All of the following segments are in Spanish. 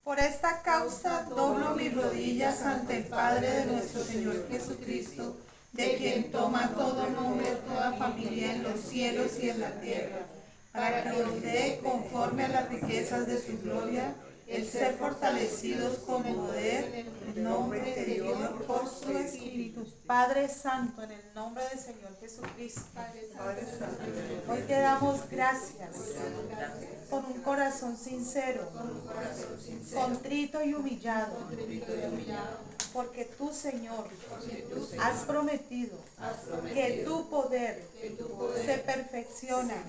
Por esta causa doblo mis rodillas ante el Padre de nuestro Señor Jesucristo, de quien toma todo nombre toda familia en los cielos y en la tierra, para que os dé, conforme a las riquezas de su gloria, el ser fortalecidos con poder en el nombre de Dios por su Espíritu. Padre Santo, en el nombre del Señor Jesucristo, hoy te damos gracias con un corazón sincero, contrito y humillado, porque tú, Señor, has prometido que tu poder se perfecciona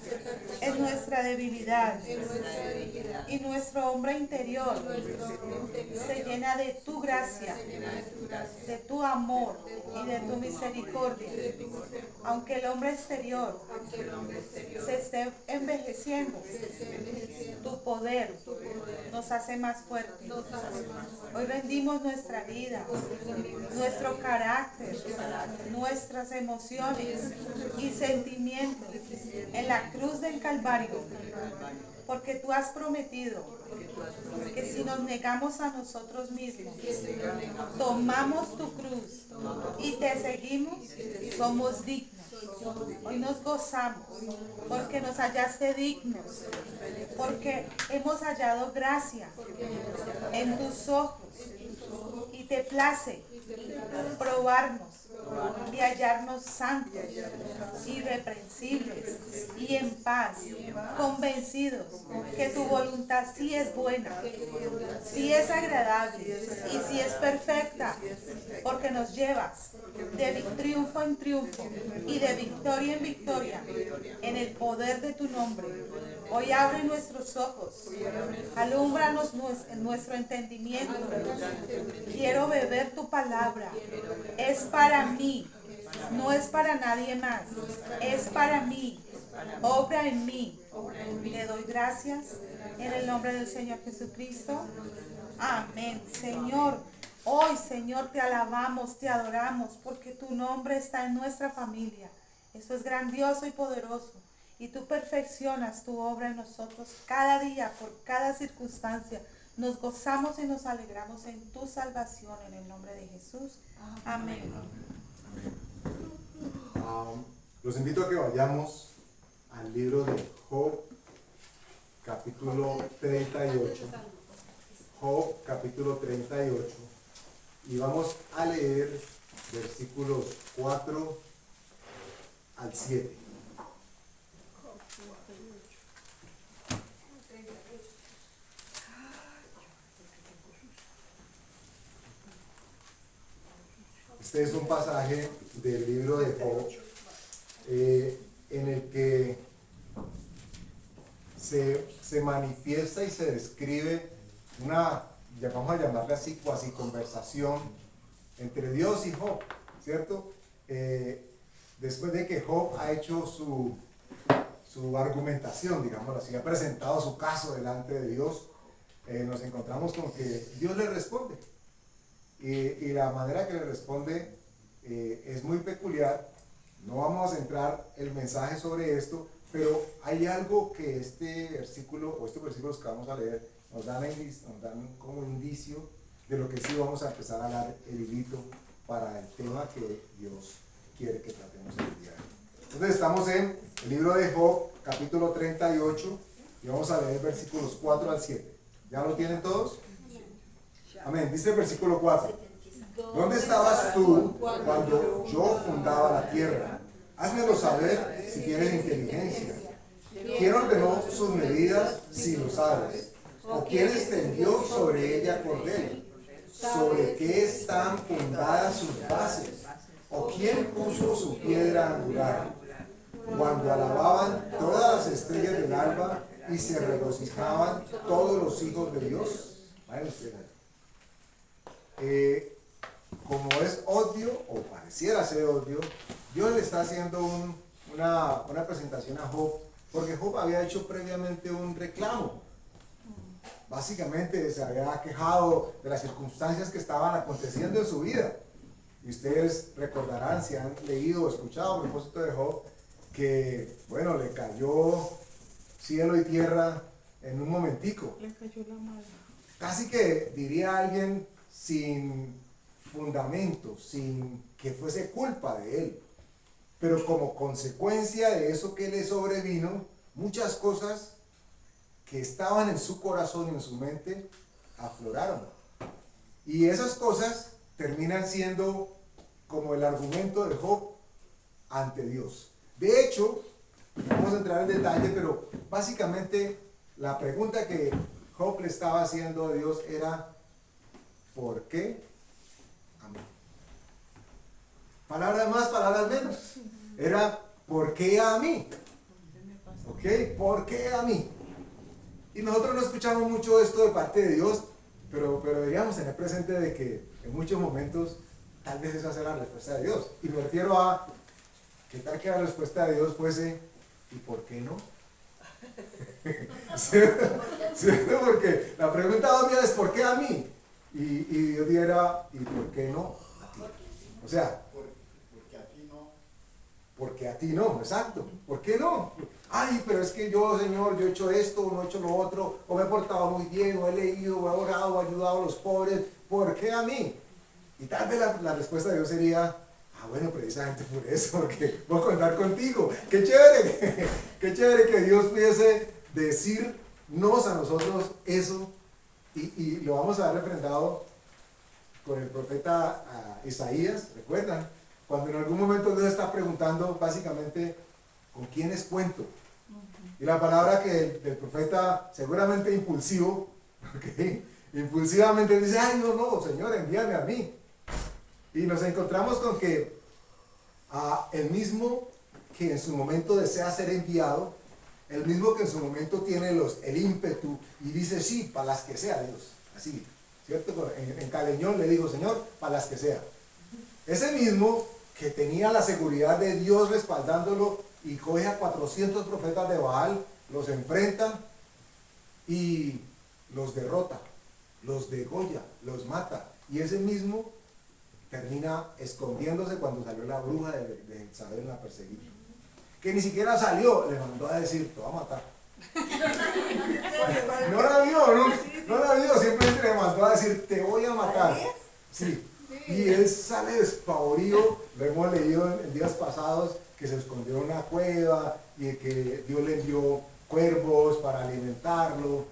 en nuestra debilidad y nuestro hombre interior se llena de tu gracia, de tu amor y de tu misericordia. Aunque el hombre exterior se esté envejeciendo, tu poder nos hace más fuertes. Hoy rendimos nuestra vida, nuestro carácter, nuestras emociones y sentimientos en la cruz del Calvario, porque tú has prometido que si nos negamos a nosotros mismos, tomamos tu cruz y te seguimos, somos dignos. Hoy nos gozamos porque nos hallaste dignos, porque hemos hallado gracia en tus ojos y te place probarnos y hallarnos santos, irreprensibles y en paz, convencidos que tu voluntad sí es buena, sí es agradable y sí es perfecta, porque nos llevas de triunfo en triunfo y de victoria en victoria en el poder de tu nombre. Hoy abre nuestros ojos, alúmbranos nuestro entendimiento. Quiero beber tu palabra. Es para mí, no es para nadie más. Es para mí. Obra en mí. Le doy gracias en el nombre del Señor Jesucristo. Amén. Señor, hoy, Señor, te alabamos, te adoramos, porque tu nombre está en nuestra familia. Eso es grandioso y poderoso. Y tú perfeccionas tu obra en nosotros cada día, por cada circunstancia. Nos gozamos y nos alegramos en tu salvación, en el nombre de Jesús. Amén. Los invito a que vayamos al libro de Job, capítulo 38. Job, capítulo 38. Y vamos a leer versículos 4 al 7. Este es un pasaje del libro de Job en el que se manifiesta y se describe una, vamos a llamarla así, cuasi conversación entre Dios y Job, ¿cierto? Después de que Job ha hecho su argumentación, digámoslo así, ha presentado su caso delante de Dios, nos encontramos con que Dios le responde. Y la manera que le responde es muy peculiar. No vamos a centrar el mensaje sobre esto, pero hay algo que este versículo o estos versículos que vamos a leer nos dan como indicio de lo que sí vamos a empezar a dar el hilito para el tema que Dios quiere que tratemos el día de hoy. Entonces estamos en el libro de Job, capítulo 38, y vamos a leer versículos 4 al 7. ¿Ya lo tienen todos? Amén. Dice el versículo 4. ¿Dónde estabas tú cuando yo fundaba la tierra? Házmelo saber si tienes inteligencia. ¿Quién ordenó sus medidas si lo sabes? ¿O quién extendió sobre ella cordel? ¿Sobre qué están fundadas sus bases? ¿O quién puso su piedra angular? Cuando alababan todas las estrellas del alba y se regocijaban todos los hijos de Dios. Como es obvio, o pareciera ser obvio, Dios le está haciendo una presentación a Job, porque Job había hecho previamente un reclamo. Básicamente se había quejado de las circunstancias que estaban aconteciendo en su vida. Y ustedes recordarán, si han leído o escuchado a propósito de Job, que, bueno, le cayó cielo y tierra en un momentico. Le cayó la mano. casi que diría alguien sin fundamento, sin que fuese culpa de él. Pero como consecuencia de eso que le sobrevino, muchas cosas que estaban en su corazón y en su mente afloraron. Y esas cosas terminan siendo como el argumento de Job ante Dios. De hecho, vamos a entrar en detalle, pero básicamente la pregunta que Job le estaba haciendo a Dios era: ¿por qué a mí? Palabras más, palabras menos. Era: ¿por qué a mí? ¿Ok? ¿Por qué a mí? Y nosotros no escuchamos mucho esto de parte de Dios, pero deberíamos tener presente de que en muchos momentos tal vez esa sea la respuesta de Dios. Y me refiero a, ¿qué tal que la respuesta de Dios fuese: ¿y por qué no? ¿Cierto? Porque la pregunta obvia es: ¿por qué a mí? Y Dios diera: ¿y por qué no a ti? O sea, porque a ti no. porque a ti no, exacto. ¿Por qué no? Ay, pero es que yo, Señor, yo he hecho esto, no he hecho lo otro, o me he portado muy bien, o he leído, o he orado, o he ayudado a los pobres. ¿Por qué a mí? Y tal vez la respuesta de Dios sería: bueno, precisamente por eso, porque voy a contar contigo. ¡Qué chévere! ¡Qué chévere que Dios pudiese decirnos a nosotros eso! Y lo vamos a ver refrendado con el profeta Isaías, ¿recuerdan? Cuando en algún momento Dios está preguntando básicamente: ¿con quiénes cuento? Y la palabra que del profeta, seguramente impulsivo, ¿okay? Impulsivamente dice: ay, no, Señor, envíame a mí. Y nos encontramos con que el mismo que en su momento desea ser enviado, el mismo que en su momento tiene el ímpetu y dice: sí, para las que sea, Dios. Así, ¿cierto? En Caleñón le digo: Señor, para las que sea. Ese mismo que tenía la seguridad de Dios respaldándolo y coge a 400 profetas de Baal, los enfrenta y los derrota, los degolla, los mata. Y ese mismo termina escondiéndose cuando salió la bruja de Jezabel a perseguir. Que ni siquiera salió, le mandó a decir: te voy a matar. No la vio, simplemente le mandó a decir: te voy a matar. Sí. Y él sale despavorido. Lo hemos leído en días pasados, que se escondió en una cueva y que Dios le envió cuervos para alimentarlo.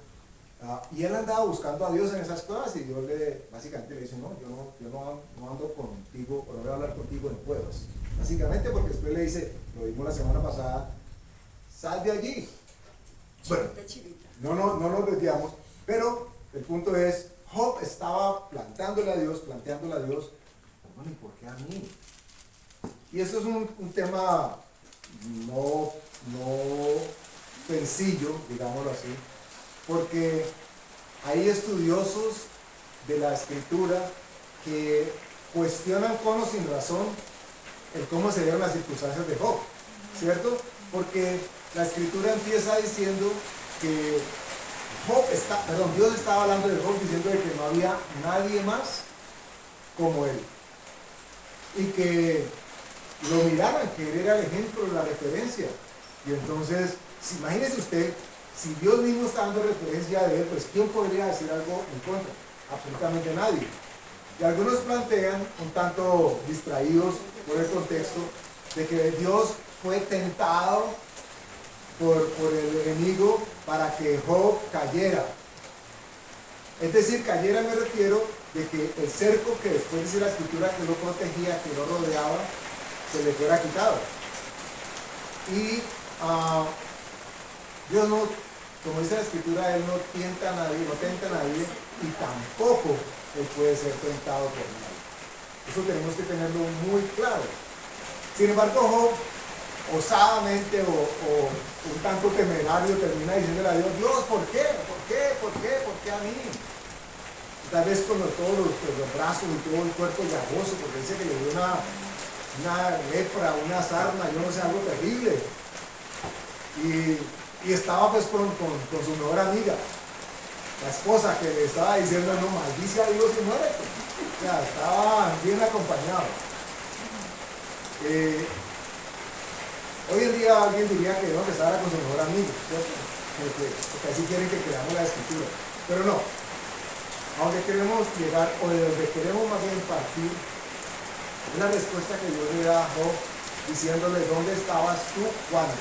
Y él andaba buscando a Dios en esas cuevas, y Dios básicamente le dice: no, yo no ando contigo, o no voy a hablar contigo en cuevas. Básicamente porque después le dice, lo vimos la semana pasada: sal de allí. Bueno, no nos desviamos, pero el punto es, Job estaba planteándole a Dios, bueno, ¿y por qué a mí? Y eso es un tema no sencillo, digámoslo así, porque hay estudiosos de la escritura que cuestionan con o sin razón el cómo se dieron las circunstancias de Job, ¿cierto? Porque la escritura empieza diciendo que Dios estaba hablando de Job, diciendo de que no había nadie más como él, y que lo miraran, que él era el ejemplo, la referencia. Y entonces, imagínese usted, si Dios mismo está dando referencia de él, pues ¿quién podría decir algo en contra? Absolutamente nadie. Y algunos plantean, un tanto distraídos por el contexto, de que Dios fue tentado por el enemigo para que Job cayera. Es decir, cayera, me refiero de que el cerco que después dice la escritura que lo protegía, que lo rodeaba, se le fuera quitado. Y Dios no, como dice la escritura, Él no tenta a nadie, y tampoco Él puede ser tentado por nadie. Eso tenemos que tenerlo muy claro. Sin embargo, Job, osadamente o un tanto temerario, termina diciéndole a Dios: Dios, ¿por qué? ¿Por qué a mí? Tal vez con todos los brazos y todo el cuerpo llagoso, porque dice que le dio una lepra, una sarna, yo no sé, algo terrible. Y estaba pues con su mejor amiga, la esposa, que le estaba diciendo: no, maldice a Dios y muérete. O sea, estaba bien acompañado. Hoy en día alguien diría que no, que estaba con su mejor amigo, ¿cierto? Porque así quieren que creamos la escritura. Pero no. a donde queremos llegar, o de donde queremos más bien partir, es la respuesta que Dios le da a Job, diciéndole, ¿dónde estabas tú cuando?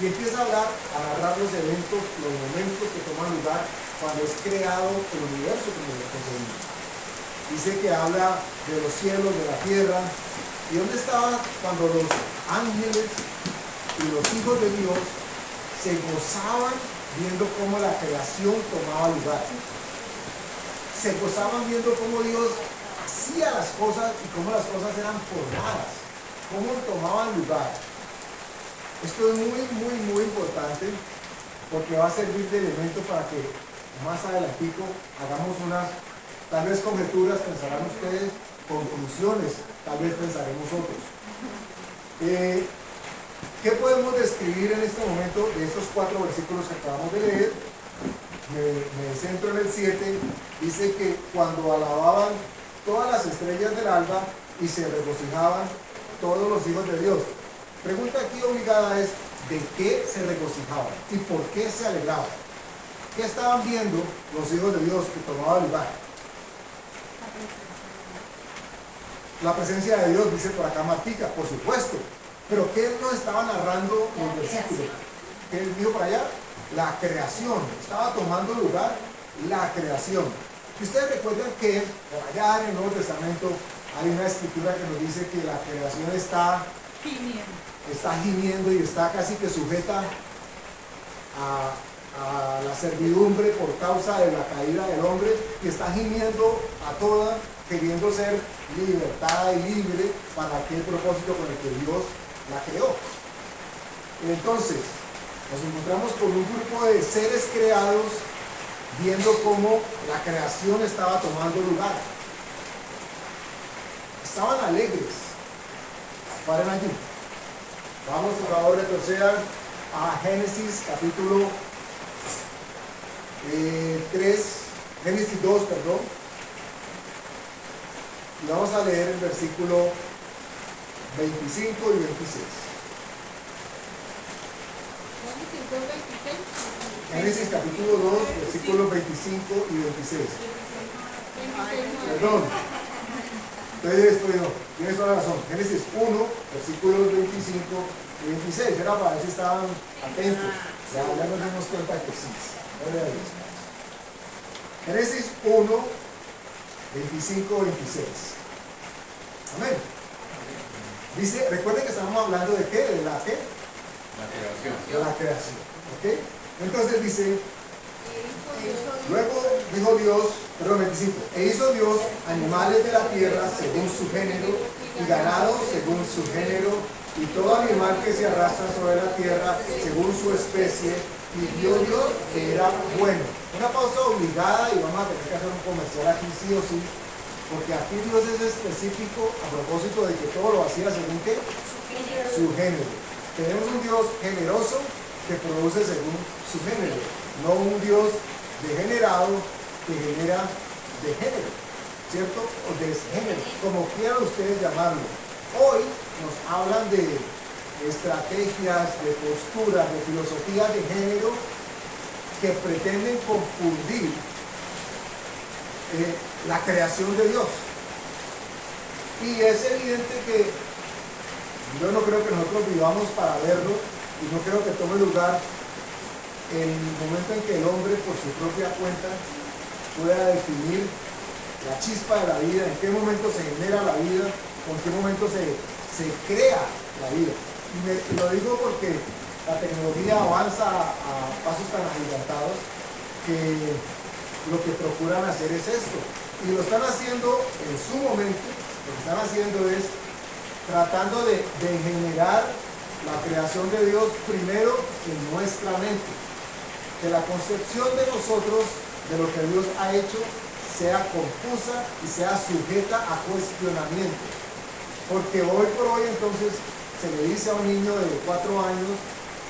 Y empieza a hablar, a narrar los eventos, los momentos que toman lugar cuando es creado el universo como lo concebimos. Dice que habla de los cielos, de la tierra. ¿Y dónde estaba cuando los ángeles y los hijos de Dios se gozaban viendo cómo la creación tomaba lugar? Se gozaban viendo cómo Dios hacía las cosas y cómo las cosas eran formadas, cómo tomaban lugar. Esto es muy importante porque va a servir de elemento para que más adelantico hagamos unas, tal vez conjeturas, pensarán ustedes, conclusiones, tal vez pensaremos otros. ¿Qué podemos describir en este momento de estos 4 versículos que acabamos de leer? Me centro en el 7, dice que cuando alababan todas las estrellas del alba y se regocijaban todos los hijos de Dios. Pregunta aquí obligada es, ¿de qué se regocijaban? ¿Y por qué se alegraban? ¿Qué estaban viendo los hijos de Dios que tomaban lugar? La presencia de Dios, dice por acá Martica, por supuesto. Pero ¿qué nos estaba narrando los versículos? ¿Qué dijo para allá? La creación. Estaba tomando lugar la creación. Y ustedes recuerdan que por allá en el Nuevo Testamento hay una escritura que nos dice que la creación está gimiendo y está casi que sujeta a la servidumbre por causa de la caída del hombre, y está gimiendo a toda, queriendo ser libertada y libre para aquel propósito con el que Dios la creó. Entonces, nos encontramos con un grupo de seres creados viendo cómo la creación estaba tomando lugar. Estaban alegres. Paren allí. Vamos por favor a retroceder a Génesis capítulo 3, Génesis 2, perdón. Y vamos a leer el versículo 25 y 26. Génesis capítulo 2, versículos 25 y 26. Perdón. Tienes toda la razón. Génesis 1, versículos 25 y 26. Era para ver si estaban atentos. Ya nos dimos cuenta que sí. Génesis 1, 25 y 26. Amén. Dice, recuerden que estamos hablando de qué, de la qué. La creación. De la creación. ¿Ok? Entonces dice, luego dijo Dios, perdón, 25, e hizo Dios animales de la tierra según su género, y ganado según su género, y todo animal que se arrastra sobre la tierra según su especie, y vio Dios que era bueno. Una pausa obligada y vamos a tener que hacer un comercial aquí sí o sí, porque aquí Dios es específico a propósito de que todo lo hacía según qué, su género. Tenemos un Dios generoso que produce según su género, no un Dios degenerado que genera de género, ¿cierto? O desgénero, como quieran ustedes llamarlo. Hoy nos hablan de estrategias, de posturas, de filosofías de género que pretenden confundir la creación de Dios. Y es evidente que yo no creo que nosotros vivamos para verlo, y no creo que tome lugar el momento en que el hombre por su propia cuenta pueda definir la chispa de la vida, en qué momento se genera la vida, o en qué momento se crea la vida. Y lo digo porque la tecnología avanza a pasos tan agigantados que lo que procuran hacer es esto. Y lo están haciendo en su momento, lo que están haciendo es tratando de generar la creación de Dios primero en nuestra mente. Que la concepción de nosotros, de lo que Dios ha hecho, sea confusa y sea sujeta a cuestionamiento. Porque hoy por hoy entonces se le dice a un niño de 4 años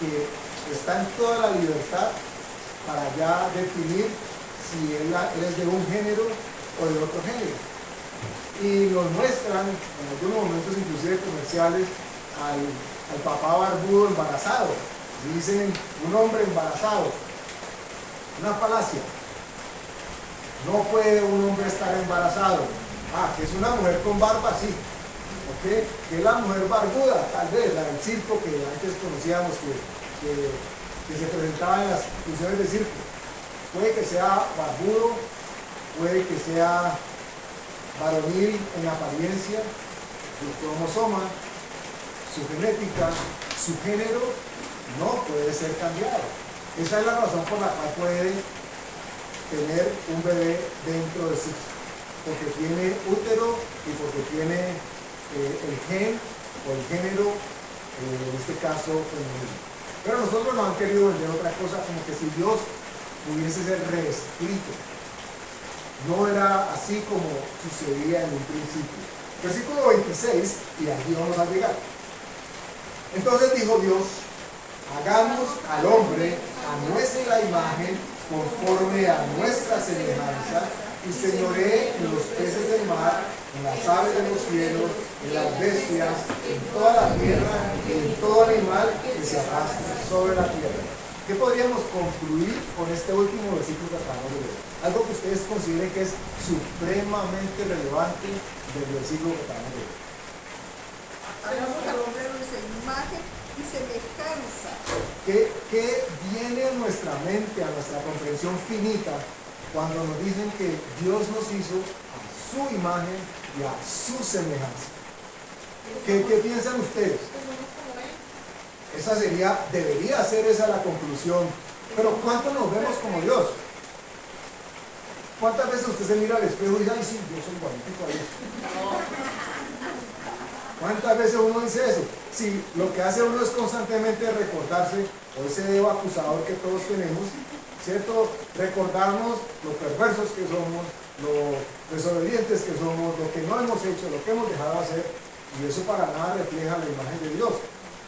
que está en toda la libertad para ya definir si él es de un género o de otro género. Y nos muestran en algunos momentos inclusive comerciales al papá barbudo embarazado. Dicen un hombre embarazado. Una falacia. No puede un hombre estar embarazado. Ah, que es una mujer con barba, sí. ¿Ok? Que es la mujer barbuda, tal vez, la del circo que antes conocíamos, que se presentaba en las funciones de circo. Puede que sea barbudo, puede que sea varonil en apariencia, su cromosoma, su genética, su género, no puede ser cambiado. Esa es la razón por la cual puede tener un bebé dentro de sí, porque tiene útero y porque tiene el gen o el género, en este caso femenino. Pero nosotros nos han querido vender otra cosa, como que si Dios pudiese ser reescrito. No era así como sucedía en un principio. Versículo 26, y aquí vamos a llegar. Entonces dijo Dios: hagamos al hombre a nuestra imagen, conforme a nuestra semejanza, y señoree en los peces del mar, en las aves de los cielos, en las bestias, en toda la tierra y en todo animal que se arrastre sobre la tierra. ¿Qué podríamos concluir con este último versículo que acabamos de leer? Algo que ustedes consideren que es supremamente relevante del versículo que acabamos de leer. Hagamos al hombre a nuestra imagen y semejanza. ¿Qué viene a nuestra mente, a nuestra comprensión finita, cuando nos dicen que Dios nos hizo a su imagen y a su semejanza? ¿Qué piensan ustedes? Esa debería ser esa la conclusión. Pero ¿cuánto nos vemos como Dios? ¿Cuántas veces usted se mira al espejo y dice: ay, sí, yo soy igualito a Dios? ¿Cuántas veces uno dice eso? Si lo que hace uno es constantemente recordarse, o ese dedo acusador que todos tenemos, ¿cierto? Recordarnos lo perversos que somos, lo desobedientes que somos, lo que no hemos hecho, lo que hemos dejado de hacer, y eso para nada refleja la imagen de Dios.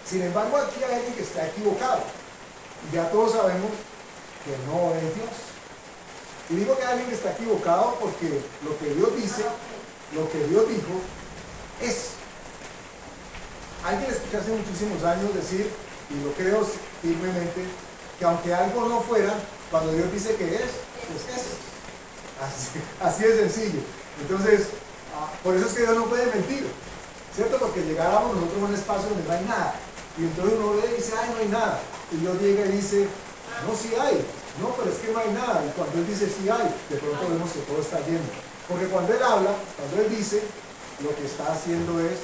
Sin embargo, aquí hay alguien que está equivocado, y ya todos sabemos que no es Dios. Y digo que hay alguien que está equivocado porque lo que Dios dice, lo que Dios dijo, es. Alguien escuché hace muchísimos años decir, y lo creo firmemente, que aunque algo no fuera, cuando Dios dice que es, pues es. Así de sencillo. Entonces, por eso es que Dios no puede mentir, ¿cierto? Porque llegáramos nosotros a un espacio donde no hay nada, y entonces uno ve y dice: ay, no hay nada. Y Dios llega y dice: no, sí hay. No, pero es que no hay nada. Y cuando Él dice sí hay, de pronto vemos que todo está lleno. Porque cuando Él habla, cuando Él dice, lo que está haciendo es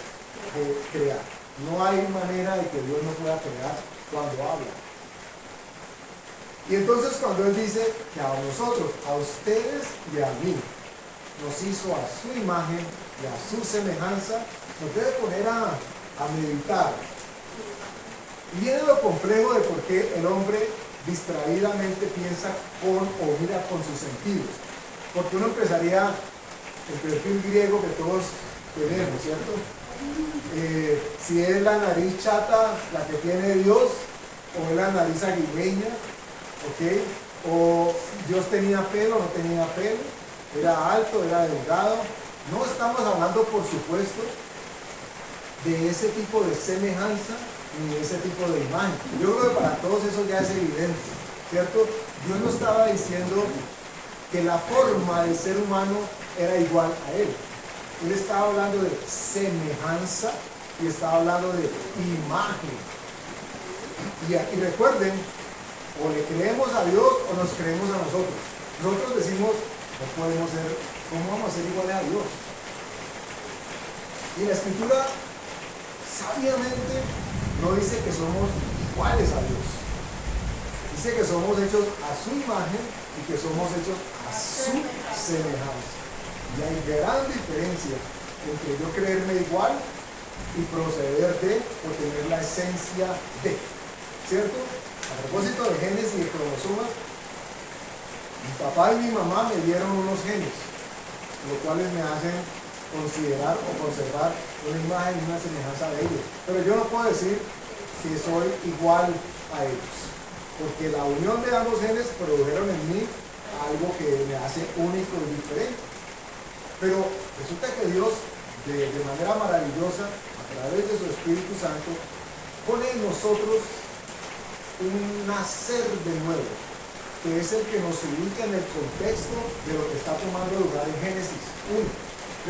crear. No hay manera de que Dios no pueda crear cuando habla. Y entonces cuando Él dice que a nosotros, a ustedes y a mí, nos hizo a su imagen y a su semejanza, nos debe poner a meditar. Y viene lo complejo de por qué el hombre distraídamente piensa con o mira con sus sentidos. Porque uno empezaría el perfil griego que todos tenemos, ¿cierto? Si es la nariz chata la que tiene Dios, o es la nariz aguileña, ¿ok? O Dios tenía pelo, no tenía pelo, era alto, era delgado. No estamos hablando, por supuesto, de ese tipo de semejanza ni de ese tipo de imagen. Yo creo que para todos eso ya es evidente, ¿cierto? Dios no estaba diciendo que la forma del ser humano era igual a Él. Él estaba hablando de semejanza y estaba hablando de imagen. Y recuerden, o le creemos a Dios o nos creemos a nosotros. Nosotros decimos: no podemos ser, ¿cómo vamos a ser iguales a Dios? Y la Escritura sabiamente no dice que somos iguales a Dios. Dice que somos hechos a su imagen y que somos hechos a su semejanza. Y hay gran diferencia entre yo creerme igual y proceder de o tener la esencia de, ¿cierto? A propósito de genes y de cromosomas, mi papá y mi mamá me dieron unos genes, los cuales me hacen considerar o conservar una imagen y una semejanza de ellos. Pero yo no puedo decir que soy igual a ellos, porque la unión de ambos genes produjeron en mí algo que me hace único y diferente. Pero resulta que Dios, de manera maravillosa, a través de su Espíritu Santo, pone en nosotros un nacer de nuevo. que es el que nos ubica en el contexto de lo que está tomando lugar en Génesis 1.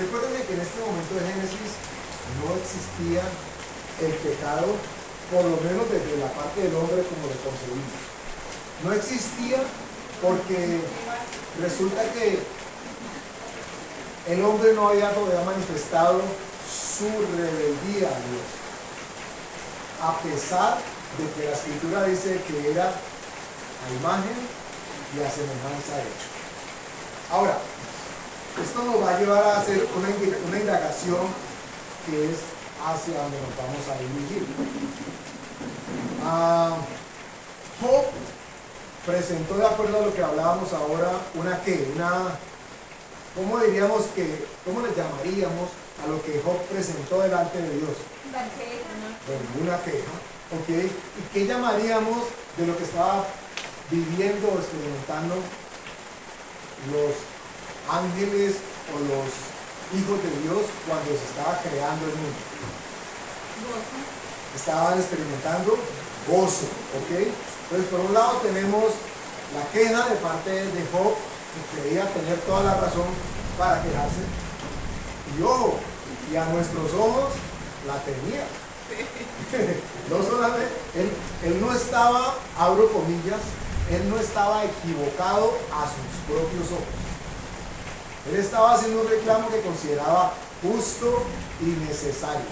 Recuerden que en este momento de Génesis no existía el pecado, por lo menos desde la parte del hombre como lo concebimos. No existía porque resulta que el hombre no había todavía manifestado su rebeldía a Dios, a pesar de que la escritura dice que era a imagen y a semejanza hecho. Ahora, esto nos va a llevar a hacer una indagación que es hacia donde nos vamos a dirigir. Job presentó, de acuerdo a lo que hablábamos ahora, ¿cómo diríamos que, cómo le llamaríamos a lo que Job presentó delante de Dios? Una queja, ¿ok? ¿Y qué llamaríamos de lo que estaba viviendo o experimentando los ángeles o los hijos de Dios cuando se estaba creando el mundo? Gozo. Estaban experimentando gozo, ¿ok? Entonces, por un lado tenemos la queja de parte de Job, que creía tener toda la razón para quejarse, y ojo, y a nuestros ojos la tenía. No solamente, él no estaba, abro comillas, él no estaba equivocado a sus propios ojos. Él estaba haciendo un reclamo que consideraba justo y necesario.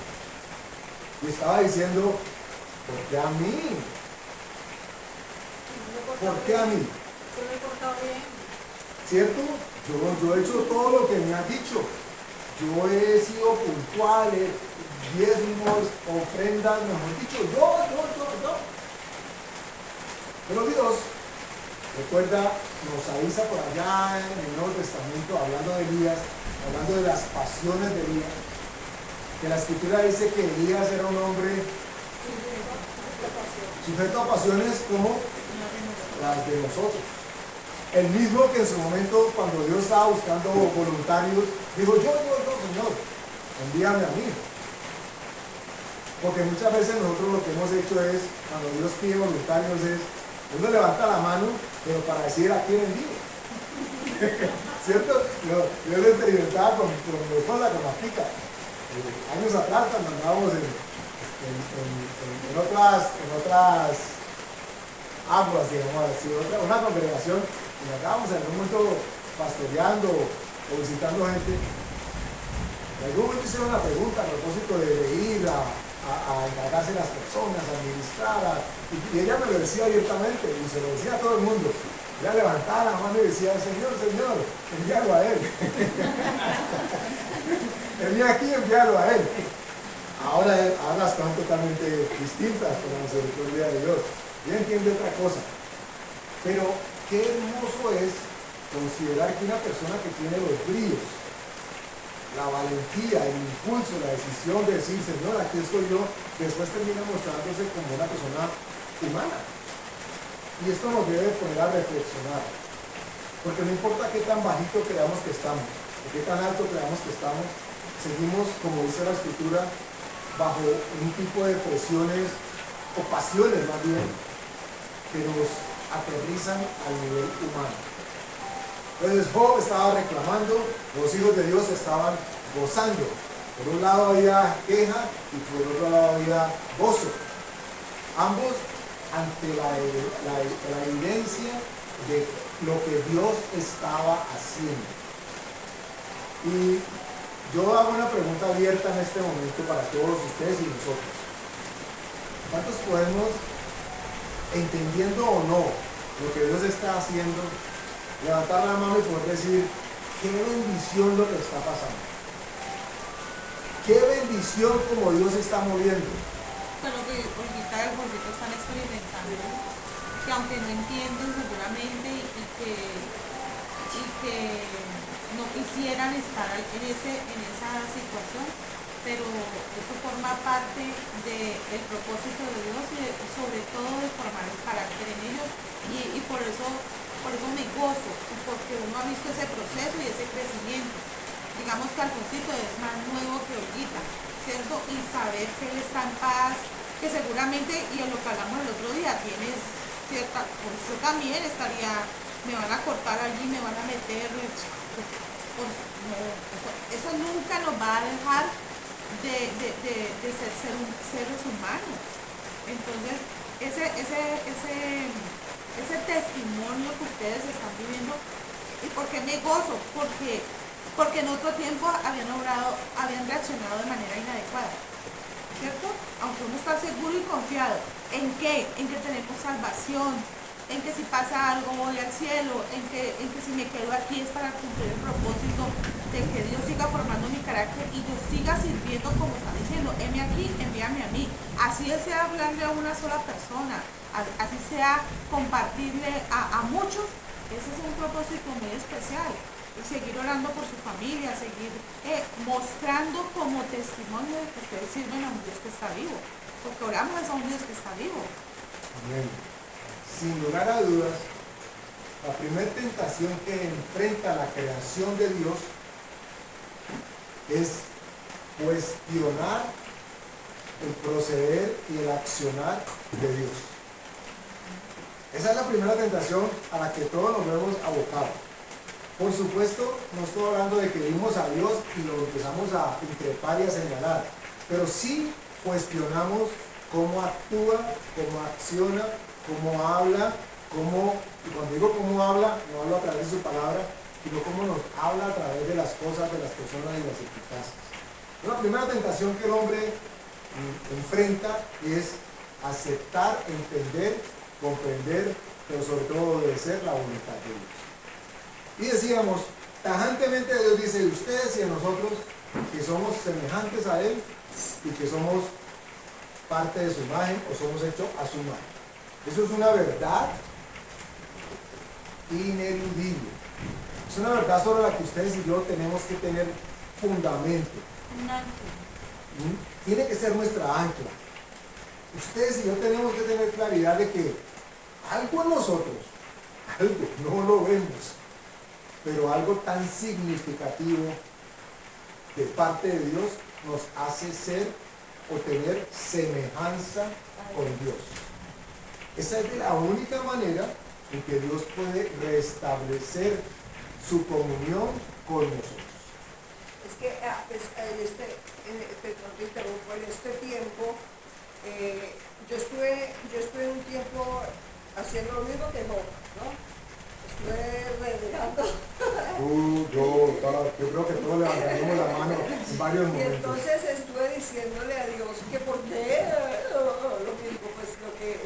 Y estaba diciendo, ¿por qué a mí? ¿Por qué a mí? Yo me he portado bien. ¿Cierto? Yo he hecho todo lo que me has dicho. Yo he sido puntual, diezmos, ofrendas, mejor dicho, yo. Pero Dios, recuerda, nos avisa por allá en el Nuevo Testamento, hablando de Elías, hablando de las pasiones de Elías, que la Escritura dice que Elías era un hombre sujeto a pasiones como las de nosotros. El mismo que en su momento, cuando Dios estaba buscando voluntarios, dijo, yo, Señor, envíame a mí. Porque muchas veces nosotros lo que hemos hecho es, cuando Dios pide voluntarios, es, uno levanta la mano, pero para decir a quién envío. ¿Cierto? Yo lo experimentaba con mi esposa, con la pica. Años atrás, cuando andábamos en otras aguas, digamos así, una congregación, y acabamos en algún momento pastoreando o visitando gente. En algún momento hicieron una pregunta a propósito de ir a encargarse de las personas, a administrar, y ella me lo decía abiertamente, y se lo decía a todo el mundo. Ella levantaba la mano y decía, Señor, envíalo a él. Venía aquí, envíalo a él. Ahora las cosas totalmente distintas con la misericordia de Dios. Yo entiendo otra cosa. Pero qué hermoso es considerar que una persona que tiene los bríos, la valentía, el impulso, la decisión de decir, Señor, aquí estoy yo, después termina mostrándose como una persona humana. Y esto nos debe poner a reflexionar. Porque no importa qué tan bajito creamos que estamos, o qué tan alto creamos que estamos, seguimos, como dice la Escritura, bajo un tipo de presiones, o pasiones más bien, que nos aterrizan al nivel humano. Entonces Job estaba reclamando, los hijos de Dios estaban gozando. Por un lado había queja y por otro lado había gozo. Ambos ante la evidencia de lo que Dios estaba haciendo. Y yo hago una pregunta abierta en este momento para todos ustedes y nosotros. ¿Cuántos podemos, entendiendo o no lo que Dios está haciendo, levantar la mano y poder decir, qué bendición lo que está pasando? Qué bendición como Dios está moviendo. Pero que ahorita el gordito están experimentando, que aunque no entienden seguramente y que no quisieran estar en esa situación, pero eso forma parte del propósito de Dios y sobre todo de formar el carácter en ellos, y por eso me gozo, porque uno ha visto ese proceso y ese crecimiento. Digamos que Alfonsito es más nuevo que Olguita, ¿cierto? Y saber que él está en paz, que seguramente, y en lo que hablamos el otro día, tienes cierta, pues yo también estaría, me van a cortar allí, me van a meter, pues, no, eso nunca nos va a dejar de ser seres humanos. Entonces, ese testimonio que ustedes están viviendo, ¿y por qué me gozo? Porque en otro tiempo habían reaccionado de manera inadecuada, ¿cierto? Aunque uno está seguro y confiado. ¿En qué? En que tenemos salvación, en que si pasa algo voy al cielo, en que si me quedo aquí es para cumplir el propósito de que Dios siga formando mi carácter y yo siga sirviendo como está diciendo, heme aquí, envíame a mí. Así sea hablarle a una sola persona, así sea compartirle a muchos. Ese es un propósito muy especial. Y seguir orando por su familia, seguir mostrando como testimonio de que ustedes sirven a un Dios que está vivo. Porque oramos a un Dios que está vivo. Amén. Sin lugar a dudas, la primera tentación que enfrenta la creación de Dios es cuestionar el proceder y el accionar de Dios. Esa es la primera tentación a la que todos nos vemos abocados. Por supuesto, no estoy hablando de que vimos a Dios y lo empezamos a increpar y a señalar, pero sí cuestionamos cómo actúa, cómo acciona, cómo habla, y cuando digo cómo habla, no hablo a través de su palabra, sino cómo nos habla a través de las cosas, de las personas y las circunstancias. La primera tentación que el hombre enfrenta es aceptar, entender, comprender, pero sobre todo obedecer la voluntad de Dios. Y decíamos, tajantemente Dios dice de ustedes y de nosotros que somos semejantes a Él y que somos parte de su imagen o somos hechos a su imagen. Eso es una verdad ineludible. Es una verdad sobre la que ustedes y yo tenemos que tener fundamento. Tiene que ser nuestra ancla. Ustedes y yo tenemos que tener claridad de que algo en nosotros, algo, no lo vemos, pero algo tan significativo de parte de Dios nos hace ser o tener semejanza con Dios. Esa es la única manera en que Dios puede restablecer su comunión con nosotros. Es que perdón, te interrumpo, en este tiempo, yo estuve un tiempo haciendo lo mismo que Job, ¿no? Estuve renegando. Yo creo que todos levantaremos la mano en varios Y momentos. entonces estuve diciéndole a Dios que por qué lo mismo, pues lo que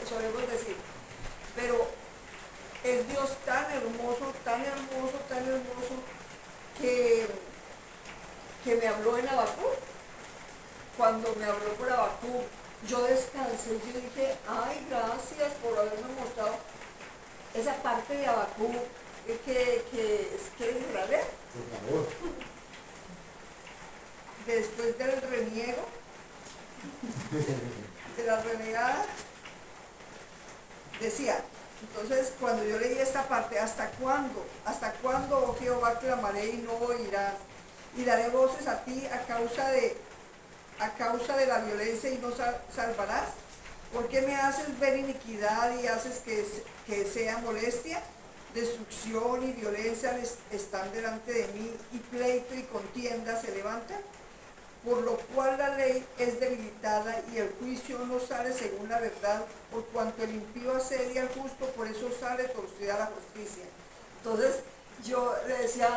solemos decir. Pero es Dios tan hermoso, que me habló en Habacuc. Cuando me habló por Habacuc, yo descansé y yo dije, ay, gracias por haberme mostrado esa parte de Habacuc que ¿quieres leer? Por favor. Después del reniego, de la renegada, decía, entonces cuando yo leí esta parte, ¿hasta cuándo, oh Jehová, clamaré y no oirás? Y daré voces a ti a causa de la violencia y no salvarás. ¿Por qué me haces ver iniquidad y haces que sea molestia? Destrucción y violencia están delante de mí, y pleito y contienda se levantan. Por lo cual la ley es debilitada y el juicio no sale según la verdad, por cuanto el impío asedia al justo, por eso sale torcida la justicia. Entonces yo le decía,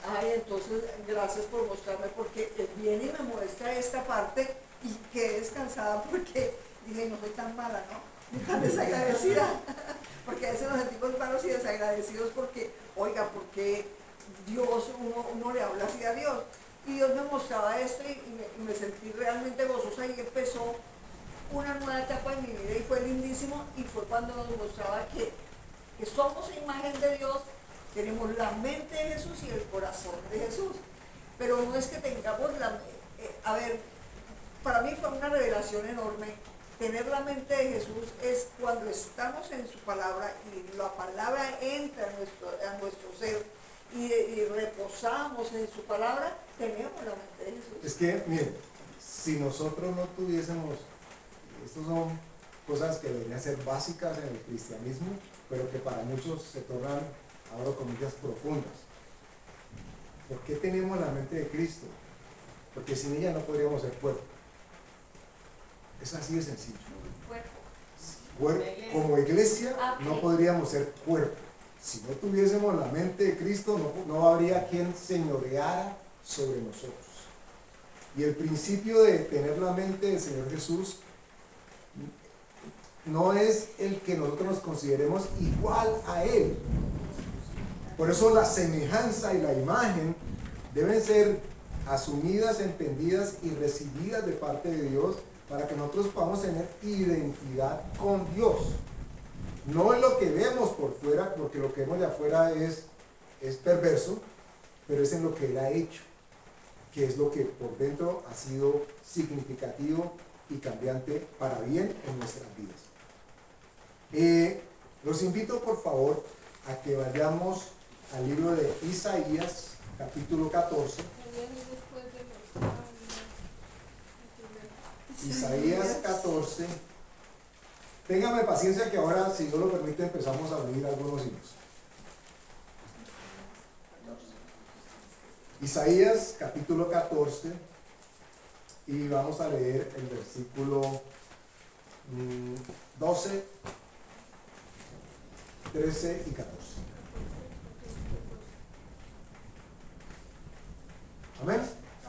ay, entonces gracias por mostrarme, porque él viene y me muestra esta parte y quedé descansada porque dije, no soy tan mala, ¿no? Ni tan desagradecida. Porque a veces nos sentimos malos y desagradecidos porque, oiga, porque Dios, uno le habla así a Dios. Y Dios me mostraba esto y me sentí realmente gozosa, y empezó una nueva etapa en mi vida y fue lindísimo. Y fue cuando nos mostraba que somos imagen de Dios, tenemos la mente de Jesús y el corazón de Jesús. Pero no es que tengamos para mí fue una revelación enorme. Tener la mente de Jesús es cuando estamos en su palabra y la palabra entra a nuestro ser y reposamos en su palabra, tenemos la mente de Jesús. Es que, miren, si nosotros no tuviésemos, estos son cosas que deberían ser básicas en el cristianismo, pero que para muchos se tornan, ahora comillas, profundas. ¿Por qué tenemos la mente de Cristo? Porque sin ella no podríamos ser cuerpo. Es así de sencillo. Como iglesia no podríamos ser cuerpo. Si no tuviésemos la mente de Cristo, no habría quien señoreara sobre nosotros. Y el principio de tener la mente del Señor Jesús no es el que nosotros nos consideremos igual a Él. Por eso la semejanza y la imagen deben ser asumidas, entendidas y recibidas de parte de Dios para que nosotros podamos tener identidad con Dios. No en lo que vemos por fuera, porque lo que vemos de afuera es perverso, pero es en lo que Él ha hecho, que es lo que por dentro ha sido significativo y cambiante para bien en nuestras vidas. Los invito por favor a que vayamos al libro de Isaías, capítulo 14. Isaías 14. Téngame paciencia que ahora, si Dios lo permite, empezamos a leer algunos himnos. Isaías capítulo 14 y vamos a leer el versículo 12, 13 y 14. Amén.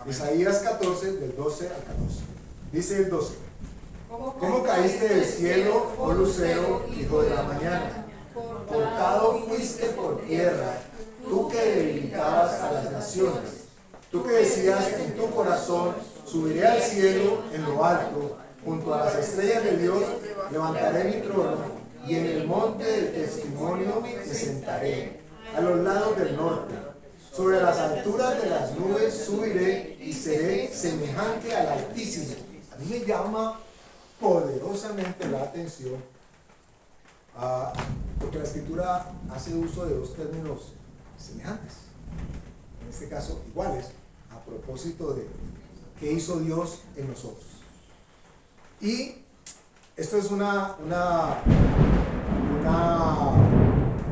Isaías 14 del 12 al 14. Dice el 12. ¿Cómo caíste del cielo, oh lucero, hijo de la mañana? Cortado fuiste por tierra, tú que debilitabas a las naciones. Tú que decías en tu corazón, subiré al cielo en lo alto, junto a las estrellas de Dios, levantaré mi trono, y en el monte del testimonio me sentaré, a los lados del norte. Sobre las alturas de las nubes subiré y seré semejante al Altísimo. A mí me llama poderosamente la atención, porque la Escritura hace uso de dos términos semejantes, en este caso iguales, a propósito de qué hizo Dios en nosotros. Y esto es una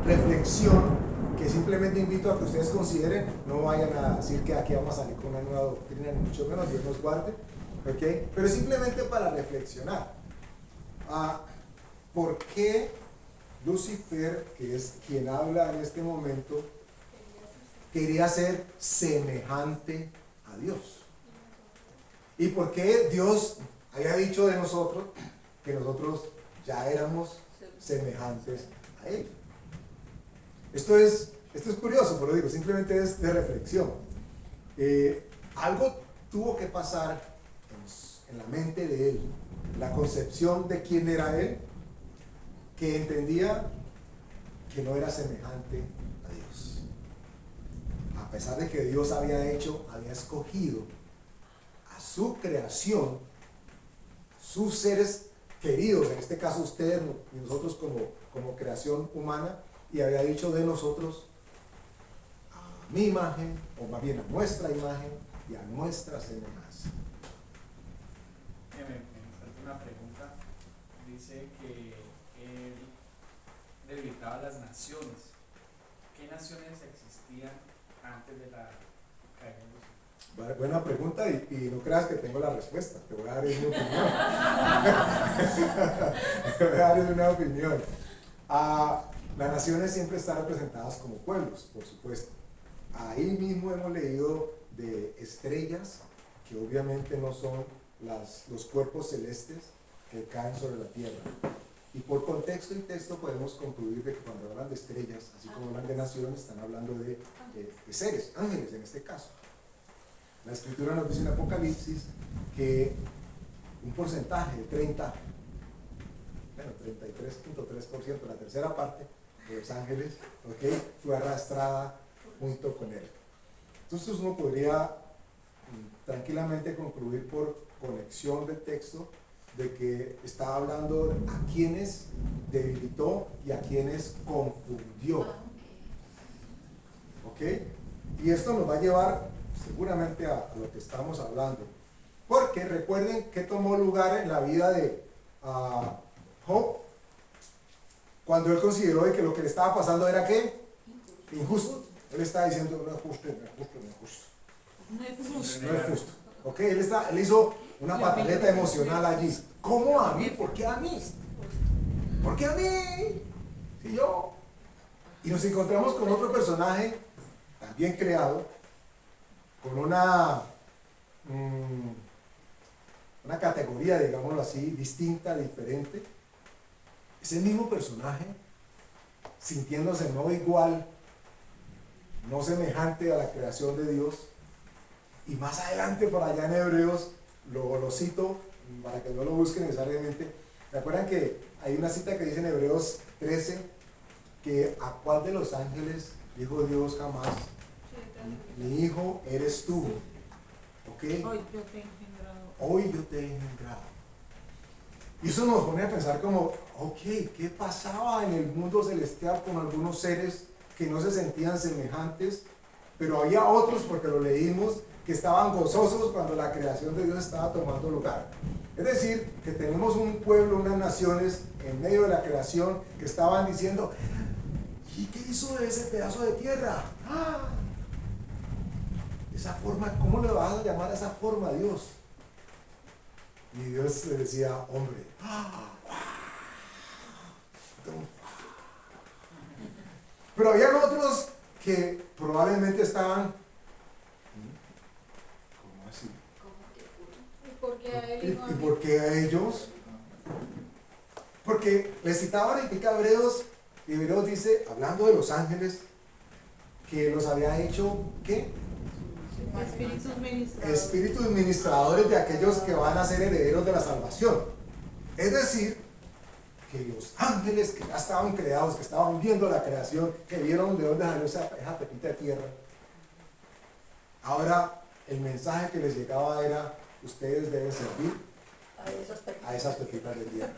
reflexión que simplemente invito a que ustedes consideren. No vayan a decir que aquí vamos a salir con una nueva doctrina, ni mucho menos, Dios nos guarde, ¿okay? Pero simplemente para reflexionar. ¿Por qué Lucifer, que es quien habla en este momento, quería ser semejante a Dios? ¿Y por qué Dios había dicho de nosotros que nosotros ya éramos semejantes a Él? Esto es curioso, pero digo, simplemente es de reflexión. Algo tuvo que pasar en la mente de Él, la concepción de quién era Él, que entendía que no era semejante a Dios. A pesar de que Dios había escogido a su creación, sus seres queridos, en este caso ustedes y nosotros como creación humana, y había dicho de nosotros a mi imagen, o más bien a nuestra imagen y a nuestra semejanza. Me falta una pregunta. Dice que él debilitaba las naciones. ¿Qué naciones existían antes de la caída de Lucifer? Buena pregunta, y no creas que tengo la respuesta. Te voy a dar mi opinión. Te voy a dar una opinión. Las naciones siempre están representadas como pueblos, por supuesto. Ahí mismo hemos leído de estrellas, que obviamente no son los cuerpos celestes que caen sobre la tierra. Y por contexto y texto podemos concluir de que cuando hablan de estrellas, así como hablan de naciones, están hablando de seres, ángeles en este caso. La Escritura nos dice en Apocalipsis que un porcentaje de 33.3%, la tercera parte de los ángeles, fue arrastrada junto con él. Entonces uno podría tranquilamente concluir por conexión del texto de que está hablando a quienes debilitó y a quienes confundió. ¿Ok? Y esto nos va a llevar seguramente a lo que estamos hablando. Porque recuerden que tomó lugar en la vida Job, cuando él consideró de que lo que le estaba pasando era ¿qué? Injusto. Él estaba diciendo, no es justo, no es justo, no es justo. No es justo. No es justo. ¿Ok? Él hizo una pataleta emocional allí. ¿Cómo a mí? ¿Por qué a mí? ¿Por qué a mí? Si yo. Y nos encontramos con otro personaje, también creado, con una categoría, digámoslo así, distinta, diferente. Es el mismo personaje, sintiéndose no igual, no semejante a la creación de Dios. Y más adelante, por allá en Hebreos, lo cito para que no lo busquen necesariamente. ¿Recuerdan que hay una cita que dice en Hebreos 13 que a cuál de los ángeles dijo Dios jamás? Mi hijo eres tú. ¿Ok? Hoy yo te he engendrado. Hoy yo te he engendrado. Y eso nos pone a pensar como, ok, ¿qué pasaba en el mundo celestial con algunos seres que no se sentían semejantes? Pero había otros, porque lo leímos, que estaban gozosos cuando la creación de Dios estaba tomando lugar. Es decir, que tenemos un pueblo, unas naciones en medio de la creación que estaban diciendo, ¿y qué hizo de ese pedazo de tierra? ¡Ah! Esa forma, ¿cómo le vas a llamar a esa forma a Dios? Y Dios le decía, hombre. Pero habían otros que probablemente estaban, ¿cómo así? ¿Y por qué a él y no a ¿Y mí? por qué a ellos? Porque les citaba ahorita Hebreos, y Hebreos dice, hablando de los ángeles, que los había hecho, ¿qué? Espíritus ministradores. Espíritus ministradores de aquellos que van a ser herederos de la salvación. Es decir, que los ángeles que ya estaban creados, que estaban viendo la creación, que vieron de dónde salió esa pepita de tierra, ahora el mensaje que les llegaba era, ustedes deben servir a esas pepitas de tierra.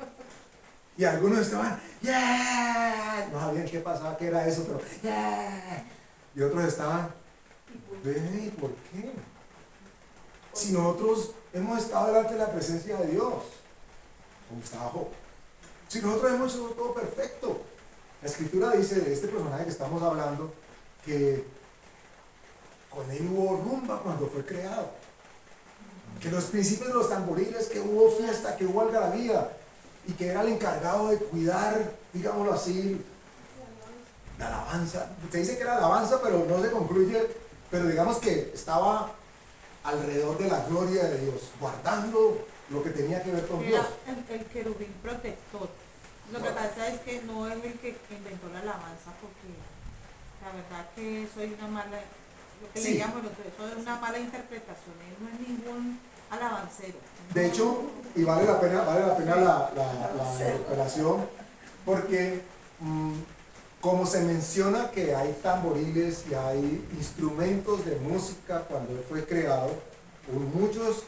Y algunos estaban, ¡yeah! No sabían qué pasaba, qué era eso, pero ¡yeah! Y otros estaban, ¿y por qué? Si nosotros hemos estado delante de la presencia de Dios, como estaba Job. Si nosotros hemos hecho todo perfecto. La escritura dice de este personaje que estamos hablando que con él hubo rumba cuando fue creado. Que los principios de los tamboriles, que hubo fiesta, que hubo algarabía y que era el encargado de cuidar, digámoslo así, la alabanza. Se dice que era alabanza, pero no se concluye, pero digamos que estaba alrededor de la gloria de Dios, guardando lo que tenía que ver con Dios. Era el querubín protector. Lo que pasa es que no es el que inventó la alabanza, porque la verdad que soy una mala, lo que Sí. le llamo, eso es una mala interpretación, él no es ningún alabancero. De hecho, y vale la pena la recuperación, porque como se menciona que hay tamboriles y hay instrumentos de música cuando él fue creado, muchos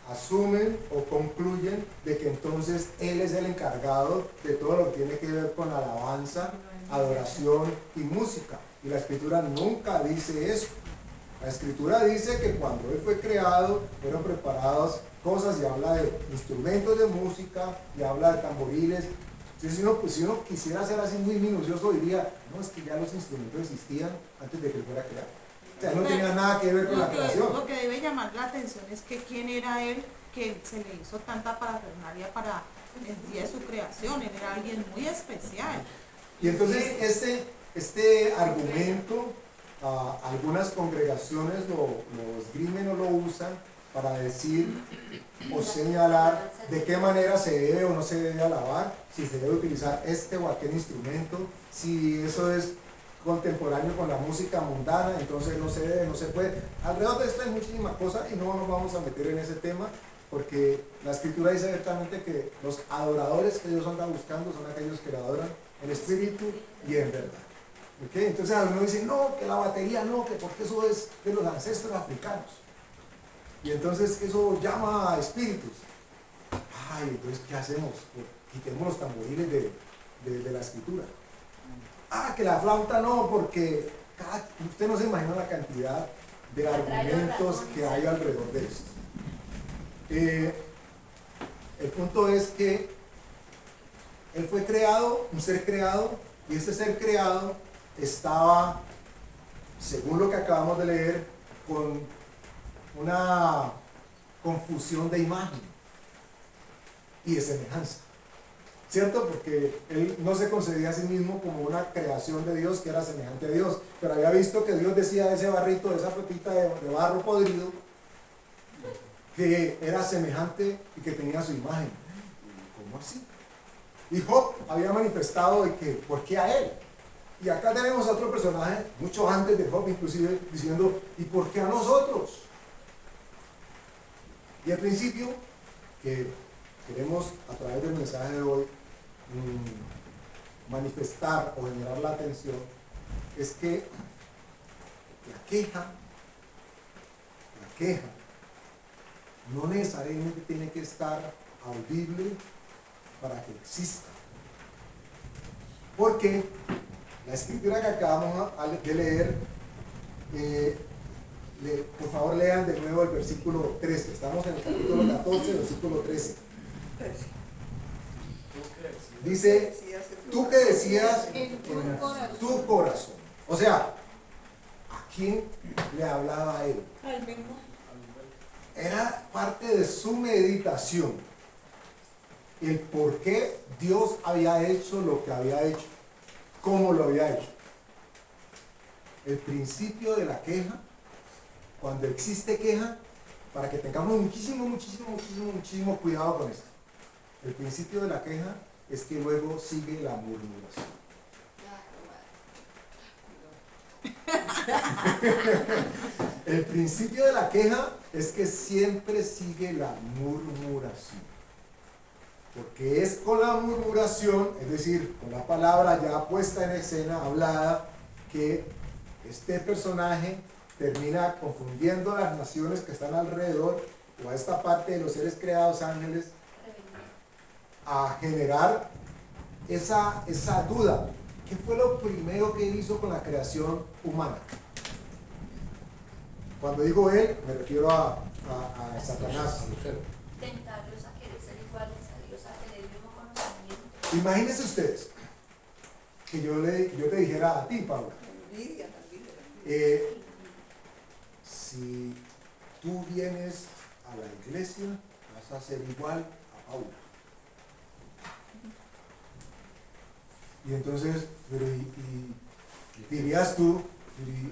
asumen o concluyen de que entonces él es el encargado de todo lo que tiene que ver con alabanza, adoración y música. Y la escritura nunca dice eso. La escritura dice que cuando él fue creado fueron preparadas cosas y habla de instrumentos de música y habla de tamboriles. Entonces, si uno quisiera ser así muy minucioso, diría, no, es que ya los instrumentos existían antes de que él fuera creado. O sea, no tenía nada que ver con la creación. Lo que debe llamar la atención es que quién era él que se le hizo tanta parafernalia para el día de su creación. Él era alguien muy especial. Y entonces este argumento, algunas congregaciones lo esgrimen o lo usan para decir o señalar de qué manera se debe o no se debe alabar, si se debe utilizar este o aquel instrumento, si eso es contemporáneo con la música mundana, entonces no se debe, no se puede. Alrededor de esto hay muchísimas cosas y no nos vamos a meter en ese tema, porque la escritura dice abiertamente que los adoradores que Dios anda buscando son aquellos que le adoran en espíritu y en verdad. ¿Okay? Entonces algunos dicen, no, que la batería no, que porque eso es de los ancestros africanos. Y entonces eso llama a espíritus. Ay, entonces ¿qué hacemos? Pues, quitemos los tamboriles de la escritura. Ah, que la flauta no, porque usted no se imagina la cantidad de argumentos que hay alrededor de esto. El punto es que Él fue creado, un ser creado, y ese ser creado estaba, según lo que acabamos de leer, con una confusión de imagen y de semejanza. ¿Cierto? Porque él no se concebía a sí mismo como una creación de Dios que era semejante a Dios, pero había visto que Dios decía de ese barrito, de esa pepita de barro podrido, que era semejante y que tenía su imagen. ¿Cómo así? Y Job había manifestado de que, ¿por qué a él? Y acá tenemos a otro personaje, mucho antes de Job inclusive, diciendo, ¿y por qué a nosotros? Y al principio, que queremos a través del mensaje de hoy manifestar o generar la atención, es que la queja no necesariamente tiene que estar audible para que exista. Porque la escritura que acabamos de leer, por favor lean de nuevo el versículo 13. Estamos en el capítulo 14, versículo 13. Dice, tú que decías En tu corazón. O sea, ¿a quién le hablaba a él? Al mismo. Era parte de su meditación. El por qué Dios había hecho lo que había hecho. Cómo lo había hecho. El principio de la queja, cuando existe queja, para que tengamos muchísimo cuidado con esto. El principio de la queja es que luego sigue la murmuración. El principio de la queja es que siempre sigue la murmuración. Porque es con la murmuración, es decir, con la palabra ya puesta en escena, hablada, que este personaje termina confundiendo a las naciones que están alrededor, o a esta parte de los seres creados, ángeles, a generar esa duda. ¿Qué fue lo primero que él hizo con la creación humana? Cuando digo él, me refiero a Satanás. Tentarlos a querer ser iguales a Dios, a tener el mismo conocimiento. Imagínense ustedes que yo te dijera a ti, Paula, si tú vienes a la iglesia, vas a ser igual a Paula. Y entonces, pero dirías tú,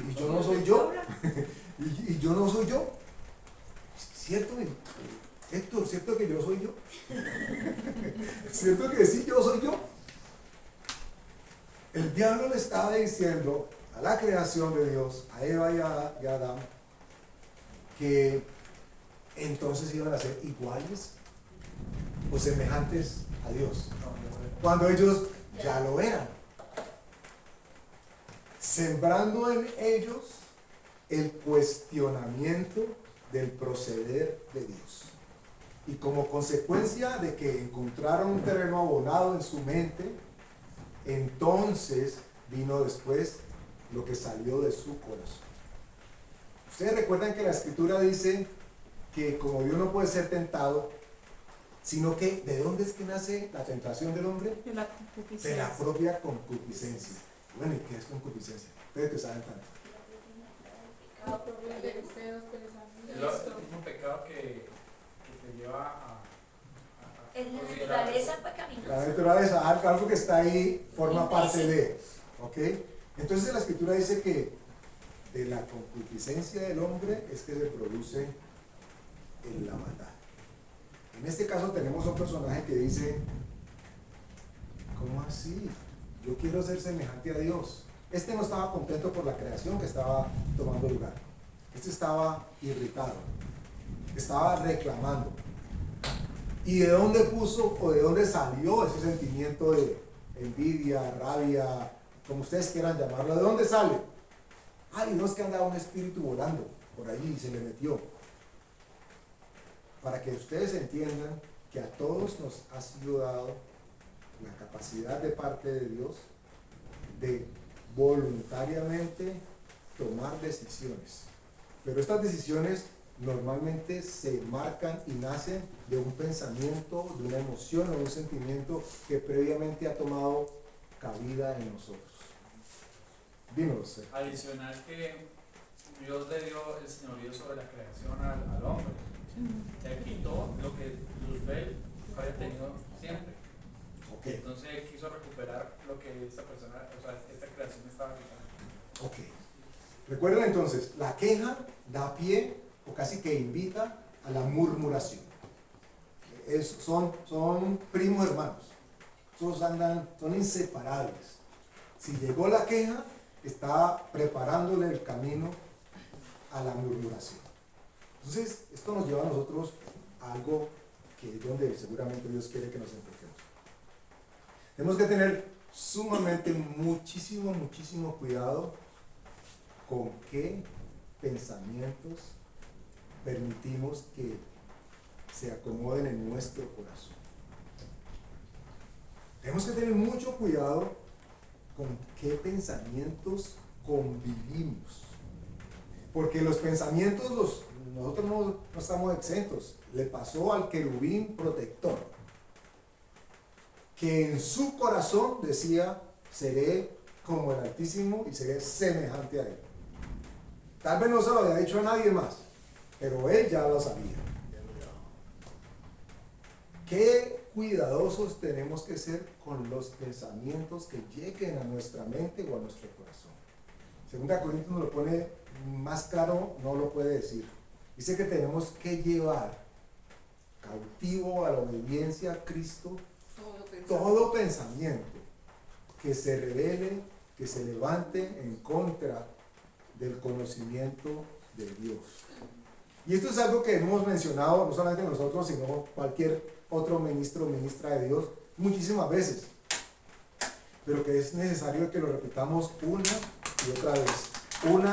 y yo no soy yo, y yo no soy yo. ¿Cierto, Héctor? ¿Cierto que yo soy yo? ¿Cierto que sí, yo soy yo? El diablo le estaba diciendo a la creación de Dios, a Eva y a Adán, que entonces iban a ser iguales o semejantes a Dios, cuando ellos ya lo eran, sembrando en ellos el cuestionamiento del proceder de Dios. Y como consecuencia de que encontraron un terreno abonado en su mente, entonces vino después lo que salió de su corazón. Ustedes recuerdan que la escritura dice que como Dios no puede ser tentado, sino que ¿de dónde es que nace la tentación del hombre? De la De concupiscencia. la propia concupiscencia. Bueno, ¿y qué es concupiscencia? Ustedes que saben tanto. Los deseos que les han El visto. mismo pecado que te lleva a En la considerar- naturaleza La pecaminosa. naturaleza, algo que está ahí, forma parte Imbécil. de. ¿Ok? Entonces la escritura dice que de la concupiscencia del hombre es que se produce en la maldad. En este caso tenemos un personaje que dice, ¿cómo así? Yo quiero ser semejante a Dios. Este no estaba contento por la creación que estaba tomando lugar. Este estaba irritado. Estaba reclamando. ¿Y de dónde puso o de dónde salió ese sentimiento de envidia, rabia, como ustedes quieran llamarlo? ¿De dónde sale? Ay, no, es que andaba un espíritu volando por allí y se le metió. Para que ustedes entiendan que a todos nos ha sido dado la capacidad de parte de Dios de voluntariamente tomar decisiones. Pero estas decisiones normalmente se marcan y nacen de un pensamiento, de una emoción o un sentimiento que previamente ha tomado cabida en nosotros. Dímelo usted. Adicional que Dios le dio el señorío sobre la creación al hombre. Él quitó lo que Luzbel había tenido siempre. Ok, Entonces él quiso recuperar lo que esta persona, o sea, esta creación estaba quitando. ok. Recuerden entonces, la queja da pie o casi que invita a la murmuración. Son primos hermanos. Son inseparables. Si llegó la queja, está preparándole el camino a la murmuración. Entonces, esto nos lleva a nosotros a algo que es donde seguramente Dios quiere que nos enfoquemos. Tenemos que tener sumamente muchísimo cuidado con qué pensamientos permitimos que se acomoden en nuestro corazón. Tenemos que tener mucho cuidado con qué pensamientos convivimos. Porque los pensamientos, nosotros no estamos exentos. Le pasó al querubín protector, que en su corazón decía, seré como el Altísimo y seré semejante a él. Tal vez no se lo había dicho a nadie más, pero él ya lo sabía. Qué cuidadosos tenemos que ser con los pensamientos que lleguen a nuestra mente o a nuestro corazón. Segunda Corintios nos lo pone más claro, no lo puede decir. Dice que tenemos que llevar cautivo a la obediencia a Cristo todo pensamiento que se revele, que se levante en contra del conocimiento de Dios. Y esto es algo que hemos mencionado no solamente nosotros, sino cualquier otro ministro o ministra de Dios muchísimas veces, pero que es necesario que lo repitamos una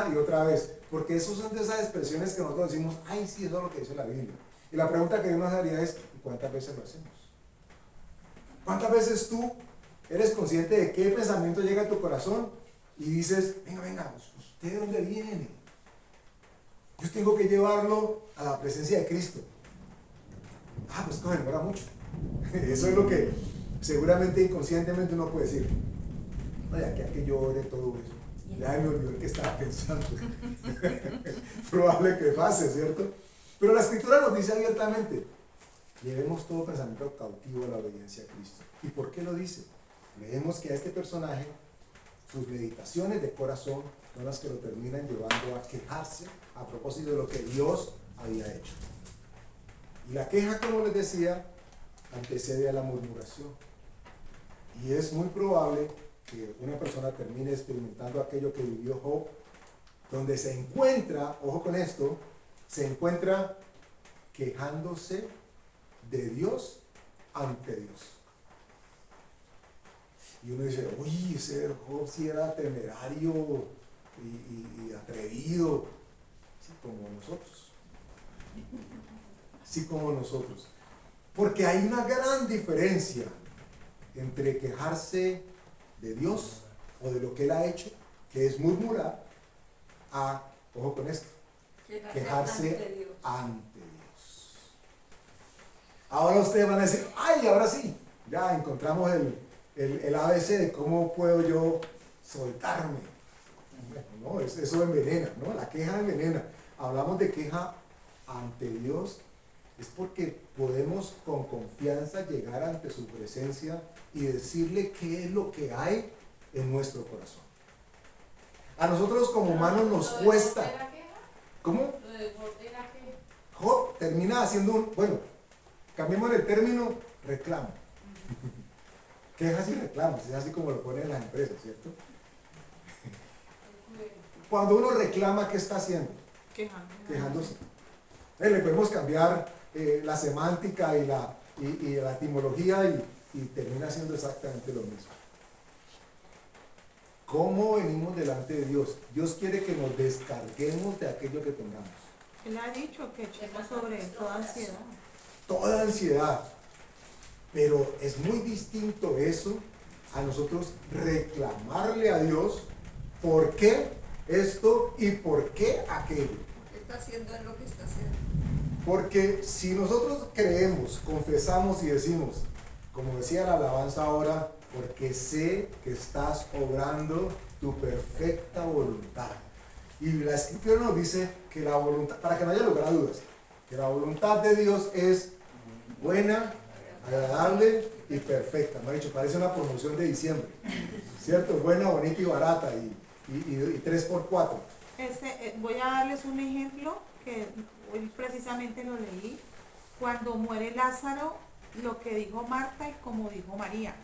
y otra vez, porque esos son de esas expresiones que nosotros decimos, ay, sí, eso es lo que dice la Biblia. Y la pregunta que yo nos haría es, ¿cuántas veces lo hacemos? ¿Cuántas veces tú eres consciente de qué pensamiento llega a tu corazón y dices, venga, ¿usted de dónde viene? Yo tengo que llevarlo a la presencia de Cristo. Pues esto demora mucho. Eso es lo que seguramente inconscientemente uno puede decir. Vaya, que yo ore todo eso. Ya me olvidó que estaba pensando. Probable que pase, ¿cierto? Pero la Escritura nos dice abiertamente, llevemos todo pensamiento cautivo a la obediencia a Cristo. ¿Y por qué lo dice? Leemos que a este personaje, sus meditaciones de corazón son las que lo terminan llevando a quejarse a propósito de lo que Dios había hecho. Y la queja, como les decía, antecede a la murmuración. Y es muy probable que una persona termine experimentando aquello que vivió Job, donde se encuentra, ojo con esto, se encuentra quejándose de Dios ante Dios. Y uno dice, uy, ese Job sí era temerario y atrevido, así como nosotros. Así como nosotros. Porque hay una gran diferencia entre quejarse de Dios o de lo que Él ha hecho, que es murmurar, a, ojo con esto, quejarse ante Dios. Ahora ustedes van a decir, ay, ahora sí, ya encontramos el ABC de cómo puedo yo soltarme. No, eso envenena, ¿no? La queja envenena. Hablamos de queja ante Dios, es porque podemos con confianza llegar ante su presencia y decirle qué es lo que hay en nuestro corazón. A nosotros como humanos nos cuesta. ¿Cómo? Job termina haciendo cambiemos el término reclamo. Quejas y reclamos, es así como lo ponen en las empresas, ¿cierto? Cuando uno reclama, ¿qué está haciendo? Quejándose. Le podemos cambiar la semántica y la etimología y termina siendo exactamente lo mismo. ¿Cómo venimos delante de Dios? Dios quiere que nos descarguemos de aquello que tengamos. Él ha dicho que echemos sobre él toda ansiedad. Toda ansiedad. Pero es muy distinto eso a nosotros reclamarle a Dios por qué esto y por qué aquello. está haciendo en lo que está haciendo. Porque si nosotros creemos, confesamos y decimos, como decía la alabanza ahora, porque sé que estás obrando tu perfecta voluntad. Y la escritura nos dice que la voluntad, para que no haya lugar a dudas, que la voluntad de Dios es buena, agradable y perfecta. Me ha dicho, parece una promoción de diciembre, ¿cierto? Buena, bonita y barata y 3x4. Voy a darles un ejemplo que hoy precisamente lo leí. Cuando muere Lázaro, lo que dijo Marta y como dijo María.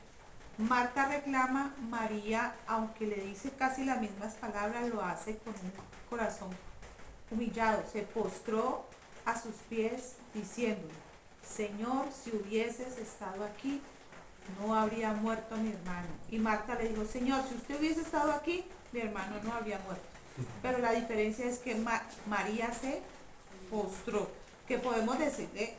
Marta reclama, María, aunque le dice casi las mismas palabras, lo hace con un corazón humillado. Se postró a sus pies diciéndole, Señor, si hubieses estado aquí, no habría muerto mi hermano. Y Marta le dijo, Señor, si usted hubiese estado aquí, mi hermano no habría muerto. Pero la diferencia es que María se postró. Que podemos decirle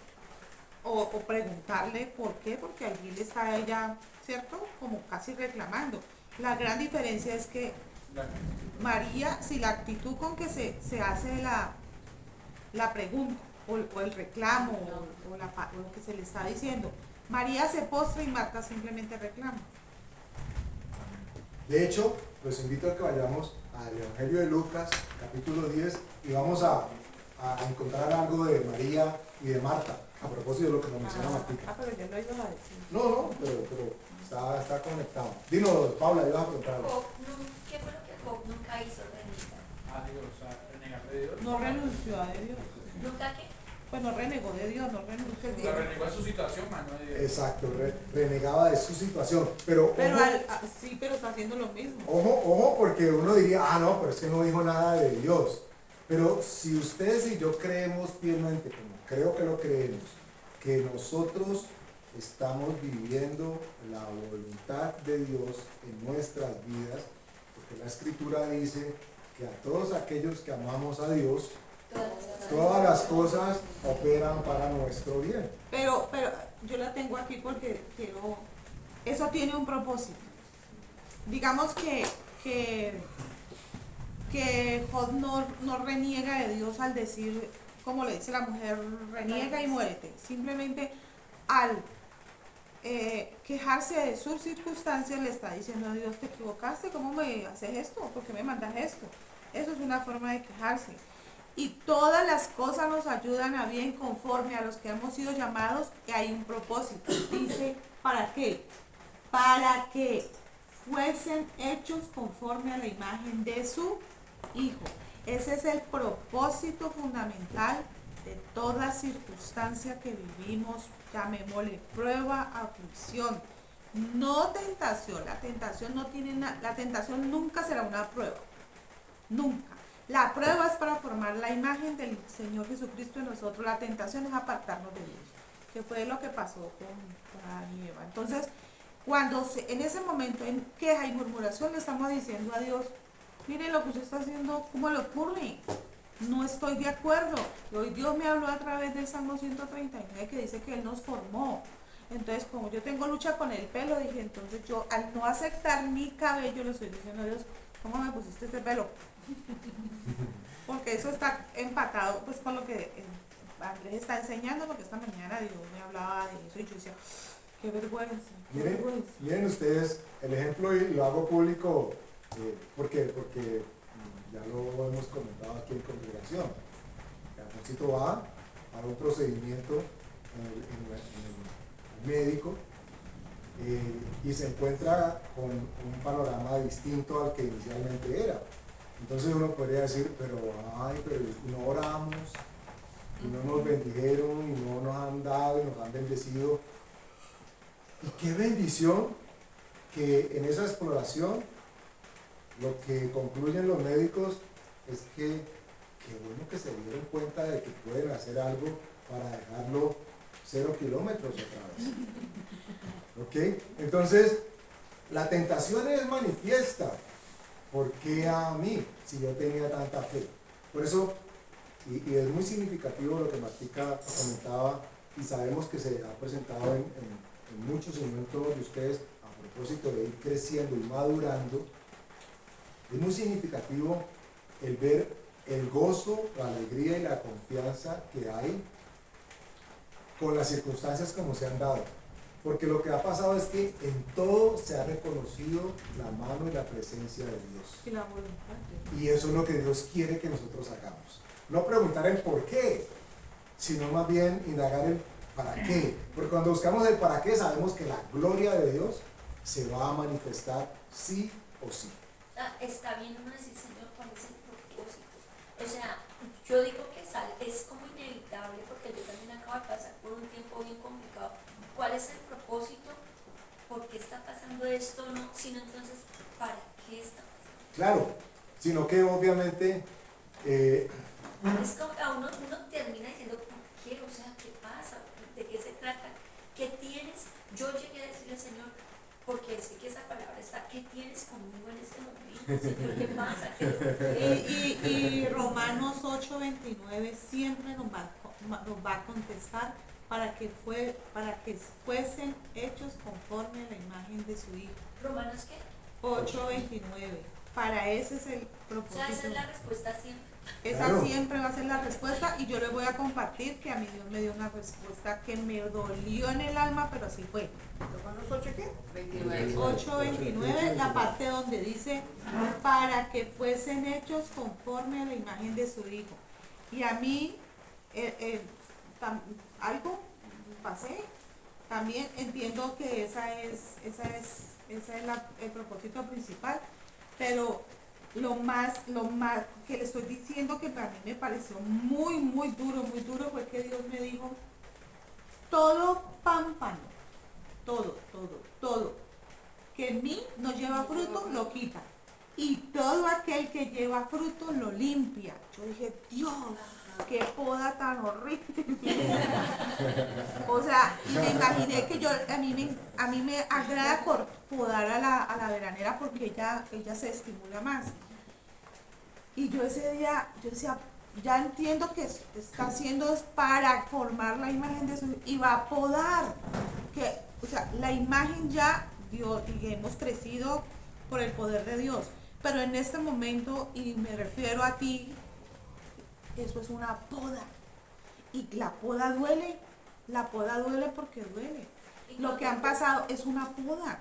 o preguntarle por qué, porque allí le está ella, ¿cierto? Como casi reclamando. La gran diferencia es que María, si la actitud con que se hace la pregunta o el reclamo o lo que se le está diciendo, María se postra y Marta simplemente reclama. De hecho, los invito a que vayamos al Evangelio de Lucas, capítulo 10, y vamos a encontrar algo de María y de Marta, a propósito de lo que nos menciona Martica. Pero yo lo iba a decir. No, pero está conectado. Dinos, Paula, ibas a preguntar algo. ¿Qué fue lo que Job nunca hizo, Renita? Digo, o sea, renegar de Dios. No renunció a Dios. ¿Nunca qué? Pues no renegó de Dios, no renunció a O sea, Dios. renegó de su situación, mano de Dios. Exacto, renegaba de su situación. Pero ojo, Sí, pero está haciendo lo mismo. ojo, porque uno diría, no, pero es que no dijo nada de Dios. Pero si ustedes y yo creemos fielmente, como creo que lo creemos, que nosotros estamos viviendo la voluntad de Dios en nuestras vidas, porque la Escritura dice que a todos aquellos que amamos a Dios, todas las cosas operan para nuestro bien. Pero yo la tengo aquí porque quiero, eso tiene un propósito. Digamos que Job no reniega de Dios al decir, como le dice la mujer, reniega y muérete. Simplemente al quejarse de sus circunstancias le está diciendo a Dios, te equivocaste, ¿cómo me haces esto? ¿Por qué me mandas esto? Eso es una forma de quejarse. Y todas las cosas nos ayudan a bien conforme a los que hemos sido llamados, y hay un propósito. Dice, ¿para qué? Para que fuesen hechos conforme a la imagen de su Hijo. Ese es el propósito fundamental de toda circunstancia que vivimos, llamémosle prueba, aflicción, no tentación. La tentación no tiene la tentación nunca será una prueba, nunca. La prueba es para formar la imagen del Señor Jesucristo en nosotros. La tentación es apartarnos de Dios, que fue lo que pasó con Adán y Eva. Entonces, cuando en ese momento en queja y murmuración le estamos diciendo a Dios, mire lo que usted está haciendo, ¿cómo le ocurre? No estoy de acuerdo. Y hoy Dios me habló a través del Salmo 139 que dice que Él nos formó. Entonces, como yo tengo lucha con el pelo, dije, entonces yo al no aceptar mi cabello le estoy diciendo a Dios, ¿cómo me pusiste este pelo? Porque eso está empatado pues con lo que Andrés está enseñando, porque esta mañana Dios me hablaba de eso y yo decía, qué vergüenza. Miren ustedes el ejemplo, y lo hago público porque ya lo hemos comentado aquí en congregación. Alfonsito va a un procedimiento en el médico y se encuentra con un panorama distinto al que inicialmente era. Entonces uno podría decir, pero no oramos, y no nos bendijeron, y no nos han dado, y nos han bendecido. Y qué bendición que en esa exploración lo que concluyen los médicos es que qué bueno que se dieron cuenta de que pueden hacer algo para dejarlo 0 kilómetros otra vez. ¿Ok? Entonces, la tentación es manifiesta. ¿Por qué a mí, si yo tenía tanta fe? Por eso, y es muy significativo lo que Martica comentaba, y sabemos que se ha presentado en muchos y no en todos de ustedes, a propósito de ir creciendo y madurando, es muy significativo el ver el gozo, la alegría y la confianza que hay con las circunstancias como se han dado. Porque lo que ha pasado es que en todo se ha reconocido la mano y la presencia de Dios. Y la voluntad. Y eso es lo que Dios quiere que nosotros hagamos. No preguntar el por qué, sino más bien indagar el para qué. Porque cuando buscamos el para qué, sabemos que la gloria de Dios se va a manifestar sí o sí. O sea, está bien uno decir, Señor, ¿cuál es el propósito? O sea, yo digo que es como inevitable, porque yo también acabo de pasar por un tiempo bien complicado. ¿Cuál es el propósito? ¿Por qué está pasando esto? No, sino entonces, ¿para qué está pasando? Claro, sino que obviamente Es como a uno termina diciendo, ¿por qué? O sea, ¿qué pasa? ¿De qué se trata? ¿Qué tienes? Yo llegué a decirle, Señor, porque sé que esa palabra está, ¿qué tienes conmigo en este momento? Señor, ¿qué pasa? Y Romanos 8:29 siempre nos va a contestar para que fuesen hechos conforme a la imagen de su Hijo. ¿Romanos qué? 8:29. Para ese es el O sea, esa propósito. es la respuesta siempre. Esa Claro. siempre va a ser la respuesta y yo les voy a compartir que a mí Dios me dio una respuesta que me dolió en el alma, pero así fue. ¿Romanos 8 qué? 8:29, la parte donde dice para que fuesen hechos conforme a la imagen de su Hijo. Y a mí algo pasé. También entiendo que esa es el propósito principal, pero lo más que le estoy diciendo que para mí me pareció muy duro fue que Dios me dijo todo pámpano, todo que en mí no lleva fruto lo quita y todo aquel que lleva fruto lo limpia. Yo dije, Dios, qué poda tan horrible. O sea, y me imaginé que a mí me agrada podar a la veranera porque ella se estimula más. Y yo ese día, yo decía, ya entiendo que está haciendo es para formar la imagen de su y va a podar. O sea, la imagen ya Dios, y hemos crecido por el poder de Dios. Pero en este momento, y me refiero a ti, eso es una poda. Y la poda duele porque duele. Lo que han pasado es una poda.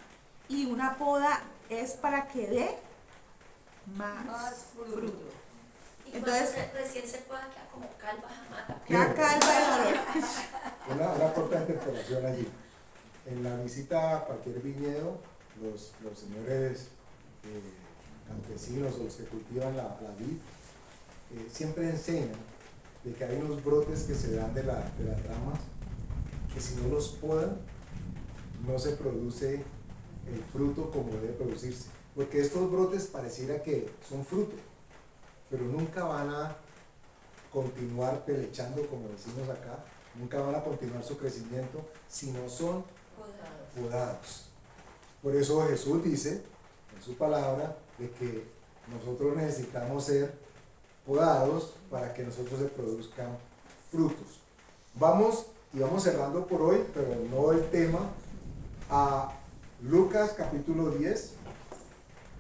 Y una poda es para que dé más fruto. Y Entonces, cuando recién se pueda quedar como calva jamás. La calva de dolor. una corta interpelación allí. En la visita a cualquier viñedo, los señores campesinos o los que cultivan la vid siempre enseñan de que hay unos brotes que se dan de las ramas que si no los podan no se produce el fruto como debe producirse, porque estos brotes pareciera que son fruto, pero nunca van a continuar pelechando, como decimos acá, nunca van a continuar su crecimiento si no son podados. Por eso Jesús dice en su palabra de que nosotros necesitamos ser podados para que nosotros se produzcan frutos. Vamos cerrando por hoy, pero no el tema, a Lucas capítulo 10,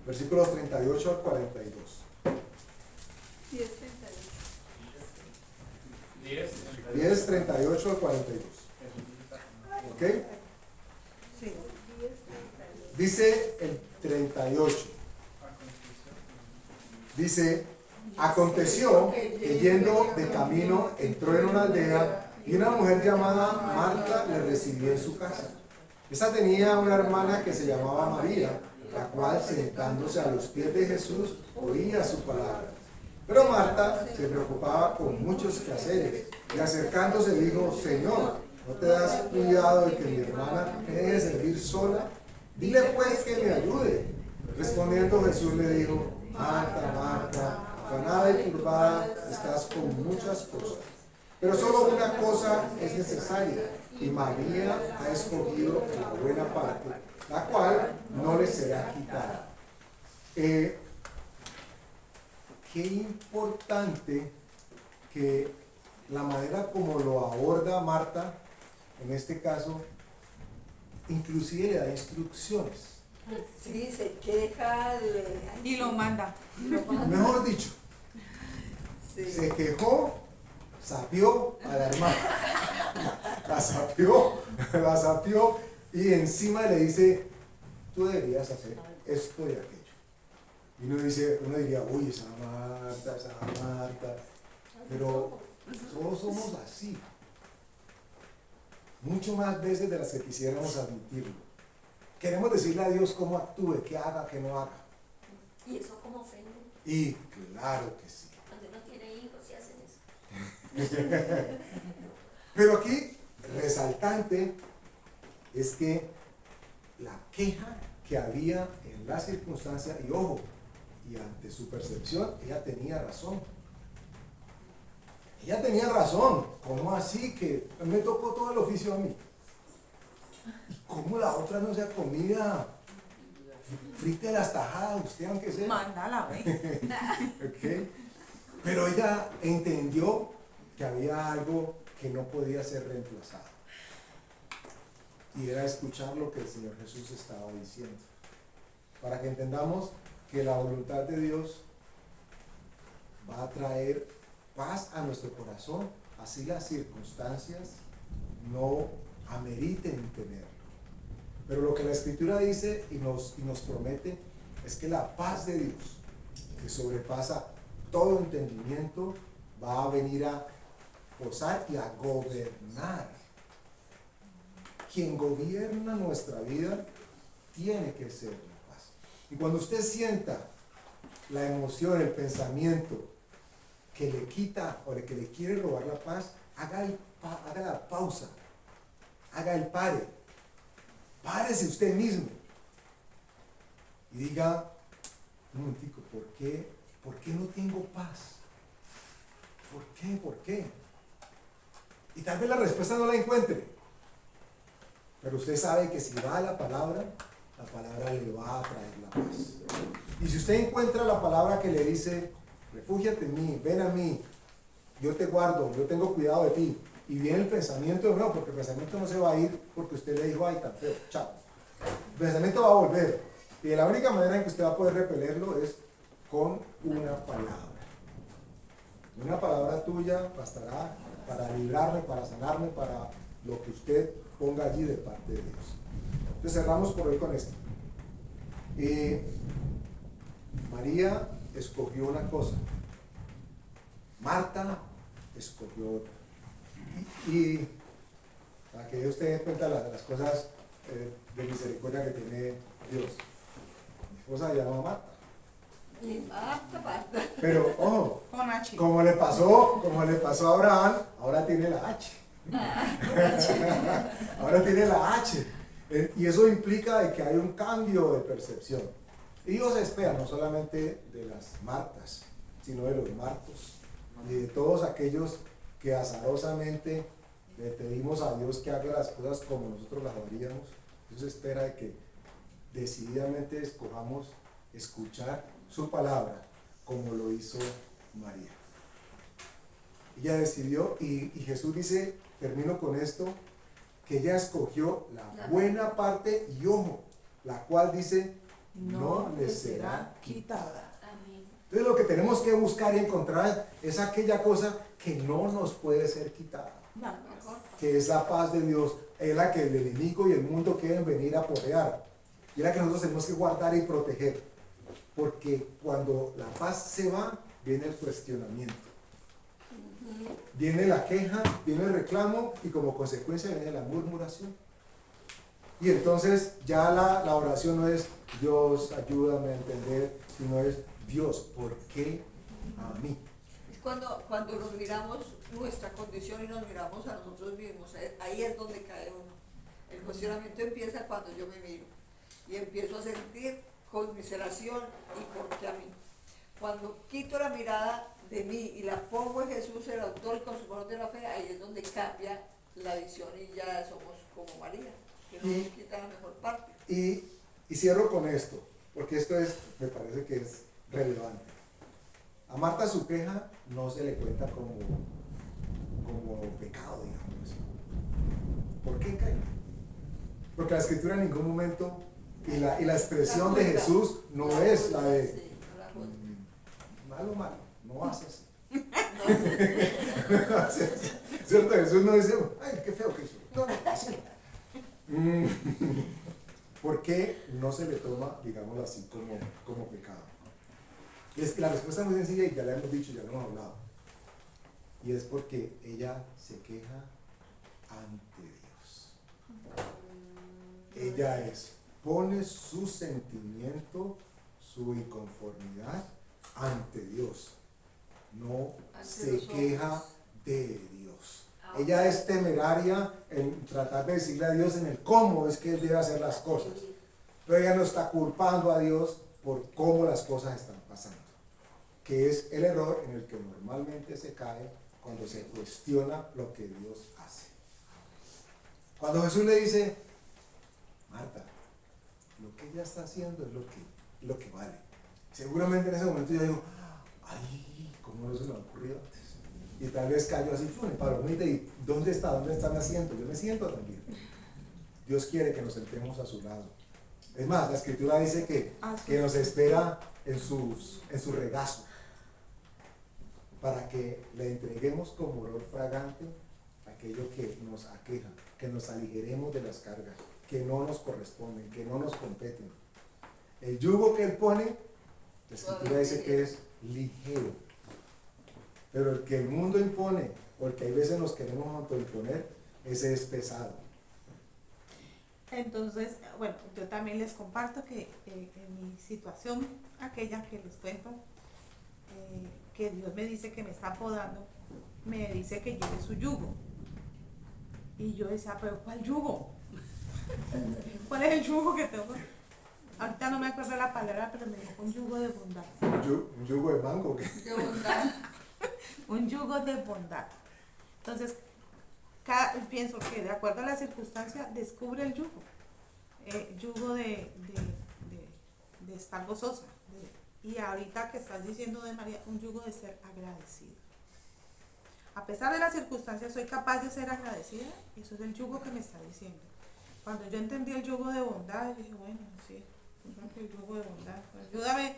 versículos 38 al 42. 10, 38 al 42. ¿Ok? Sí. Dice el 38. Dice, aconteció que yendo de camino entró en una aldea y una mujer llamada Marta le recibió en su casa. Esta tenía una hermana que se llamaba María, la cual sentándose a los pies de Jesús oía su palabra. Pero Marta se preocupaba con muchos quehaceres y acercándose dijo, Señor, ¿no te das cuidado de que mi hermana me deje servir sola? Dile pues que me ayude. Respondiendo Jesús le dijo, Marta, Marta, afanada y turbada estás con muchas cosas, pero solo una cosa es necesaria, y María ha escogido la buena parte, la cual no le será quitada. Qué importante que la manera como lo aborda Marta, en este caso, inclusive le da instrucciones. Sí, se queja Y lo manda. Mejor dicho, Sí. Se quejó, sapió a la hermana. La sapió y encima le dice, tú deberías hacer esto y aquello. Y uno diría, uy, esa Marta. Pero todos somos así. Mucho más veces de las que quisiéramos admitirlo. Queremos decirle a Dios cómo actúe, qué haga, qué no haga. Y eso como ofende. Y claro que sí. Cuando uno tiene hijos y hacen eso. Pero aquí, resaltante es que la queja que había en la circunstancia, y ojo, y ante su percepción, ella tenía razón. Ella tenía razón. ¿Cómo así que me tocó todo el oficio a mí? ¿Y cómo la otra no sea comida? Frite las tajadas, usted aunque sea. Mándala, ve. ¿Ok? Pero ella entendió que había algo que no podía ser reemplazado. Y era escuchar lo que el Señor Jesús estaba diciendo. Para que entendamos que la voluntad de Dios va a traer paz a nuestro corazón, así las circunstancias no ameriten tenerlo. Pero lo que la Escritura dice y nos promete es que la paz de Dios, que sobrepasa todo entendimiento, va a venir a posar y a gobernar. Quien gobierna nuestra vida tiene que ser la paz. Y cuando usted sienta la emoción, el pensamiento que le quita o que le quiere robar la paz, haga la pausa, haga el pare, párese usted mismo y diga, un momentico, ¿por qué no tengo paz? ¿Por qué? Y tal vez la respuesta no la encuentre, pero usted sabe que si va a la palabra le va a traer la paz. Y si usted encuentra la palabra que le dice, refúgiate en mí, ven a mí, yo te guardo, yo tengo cuidado de ti, y viene el pensamiento de nuevo, porque el pensamiento no se va a ir porque usted le dijo, ay, tan feo, chao. El pensamiento va a volver, y la única manera en que usted va a poder repelerlo es con una palabra. Una palabra tuya bastará para librarme, para sanarme, para lo que usted ponga allí de parte de Dios. Entonces cerramos por hoy con esto. María escogió una cosa, Marta escogió otra. Y para que usted dé cuenta de las cosas de misericordia que tiene Dios. Mi esposa se llama Marta. Y Marta. Pero ojo, Con H. como le pasó a Abraham, ahora tiene la H. Ahora tiene la H. Y eso implica de que hay un cambio de percepción. Y Dios espera no solamente de las Martas, sino de los Martos. Y de todos aquellos que azarosamente le pedimos a Dios que haga las cosas como nosotros las haríamos. Dios espera de que decididamente escojamos escuchar su palabra como lo hizo María. Ella decidió, y Jesús dice, termino con esto, que ella escogió la buena parte, y ojo, la cual dice, no le será quitada. Amén. Entonces lo que tenemos que buscar y encontrar es aquella cosa que no nos puede ser quitada, que es la paz de Dios, es la que el enemigo y el mundo quieren venir a porrear, y es la que nosotros tenemos que guardar y proteger, porque cuando la paz se va, viene el cuestionamiento, viene la queja, viene el reclamo, y como consecuencia viene la murmuración. Y entonces ya la oración no es Dios, ayúdame a entender, sino es Dios, ¿por qué a mí? Es cuando nos miramos nuestra condición y nos miramos a nosotros mismos, ahí es donde cae uno. El cuestionamiento empieza cuando yo me miro y empiezo a sentir conmiseración y por qué a mí. Cuando quito la mirada de mí y la pongo en Jesús, el autor y consumador de la fe, ahí es donde cambia la visión y ya somos como María, que no nos quita la mejor parte. Y cierro con esto, porque esto me parece que es relevante. A Marta su queja no se le cuenta como pecado, digamos así. ¿Por qué creen? Porque la Escritura en ningún momento, y la expresión de Jesús no es la de Sí, no la juzga. malo, no haces así. ¿Cierto? Jesús no dice, ay, qué feo que hizo. No, no, así. ¿Por qué no se le toma, digámoslo así, como pecado? Y es que la respuesta es muy sencilla y ya la hemos dicho, ya lo hemos hablado. Y es porque ella se queja ante Dios. Ella expone su sentimiento, su inconformidad ante Dios. No se queja de Dios. Ella es temeraria en tratar de decirle a Dios en el cómo es que Él debe hacer las cosas. Pero ella no está culpando a Dios por cómo las cosas están pasando. Que es el error en el que normalmente se cae cuando se cuestiona lo que Dios hace. Cuando Jesús le dice, Marta, lo que ella está haciendo es lo que vale. Seguramente en ese momento yo digo, ay, ¿cómo no se me ha ocurrido antes? Y tal vez cayó así, palomita, y ¿dónde están mi asiento? Yo me siento también. Dios quiere que nos sentemos a su lado. Es más, la Escritura dice que nos espera en su regazo, para que le entreguemos como olor fragante aquello que nos aqueja, que nos aligeremos de las cargas, que no nos corresponden, que no nos competen. El yugo que Él pone, la Escritura dice que es ligero. Pero el que el mundo impone, porque hay veces nos queremos autoimponer, ese es pesado. Entonces, bueno, yo también les comparto que en mi situación, aquella que les cuento, que Dios me dice que me está podando, me dice que lleve su yugo. Y yo decía, pero ¿cuál yugo? ¿Cuál es el yugo que tengo? Ahorita no me acuerdo la palabra, pero me dijo un yugo de bondad. ¿Un yugo de mango? ¿Qué? De bondad. Un yugo de bondad. Entonces, pienso que de acuerdo a la circunstancia, descubre el yugo. Yugo de estar gozosa. Y ahorita que estás diciendo de María, un yugo de ser agradecido. A pesar de las circunstancias, soy capaz de ser agradecida. Eso es el yugo que me está diciendo. Cuando yo entendí el yugo de bondad, dije, bueno, sí, el yugo de bondad. Ayúdame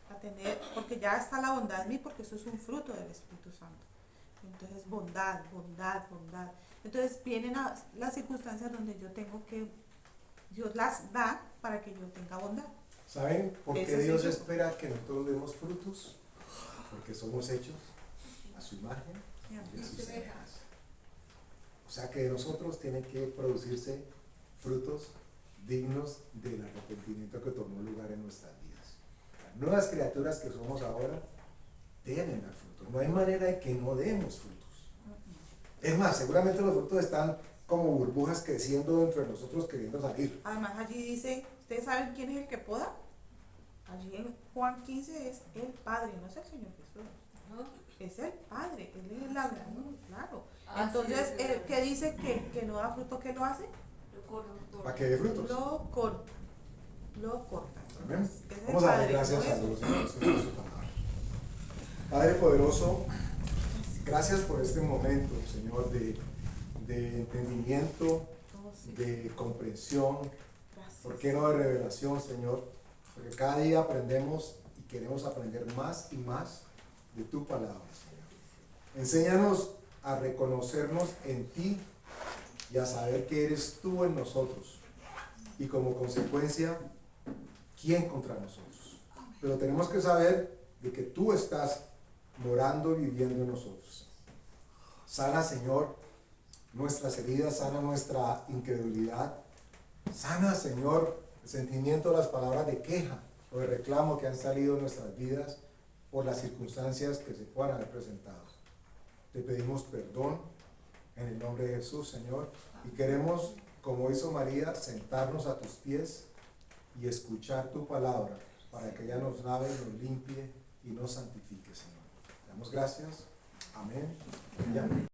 a tener, porque ya está la bondad en mí, porque eso es un fruto del Espíritu Santo. Entonces, bondad. Entonces, vienen las circunstancias donde yo tengo que, Dios las da para que yo tenga bondad. ¿Saben por qué Ese es Dios el yugo. espera que nosotros demos frutos? Porque somos hechos a su imagen y a su semejanza. O sea que de nosotros tienen que producirse frutos dignos del arrepentimiento que tomó lugar en nuestras vidas. Las nuevas criaturas que somos ahora deben dar frutos. No hay manera de que no demos frutos. Es más, seguramente los frutos están como burbujas creciendo dentro de nosotros queriendo salir. Además, allí dice, ¿ustedes saben quién es el que poda? Allí en Juan 15 es el Padre, no es el Señor Jesús. ¿No? Es el Padre, Él es el hablador, claro. Ah, Entonces, sí, el que dice que no da fruto, ¿qué lo hace? Lo corto. ¿Para que dé frutos? Lo corta. Amén. Es el Vamos a darle Padre, gracias ¿no a es? Dios por su palabra. Padre poderoso, gracias por este momento, Señor, de entendimiento, Oh, sí. de comprensión, Gracias. ¿por qué no de revelación, Señor? Porque cada día aprendemos y queremos aprender más y más de tu palabra, Señor. Enséñanos a reconocernos en ti y a saber que eres tú en nosotros. Y como consecuencia, ¿quién contra nosotros? Pero tenemos que saber de que tú estás morando y viviendo en nosotros. Sana, Señor, nuestras heridas, sana nuestra incredulidad. Sana, Señor, el sentimiento de las palabras de queja o de reclamo que han salido de nuestras vidas por las circunstancias que se puedan haber presentado. Te pedimos perdón en el nombre de Jesús, Señor, y queremos, como hizo María, sentarnos a tus pies y escuchar tu palabra para que ella nos lave, nos limpie y nos santifique, Señor. Te damos gracias. Amén y amén.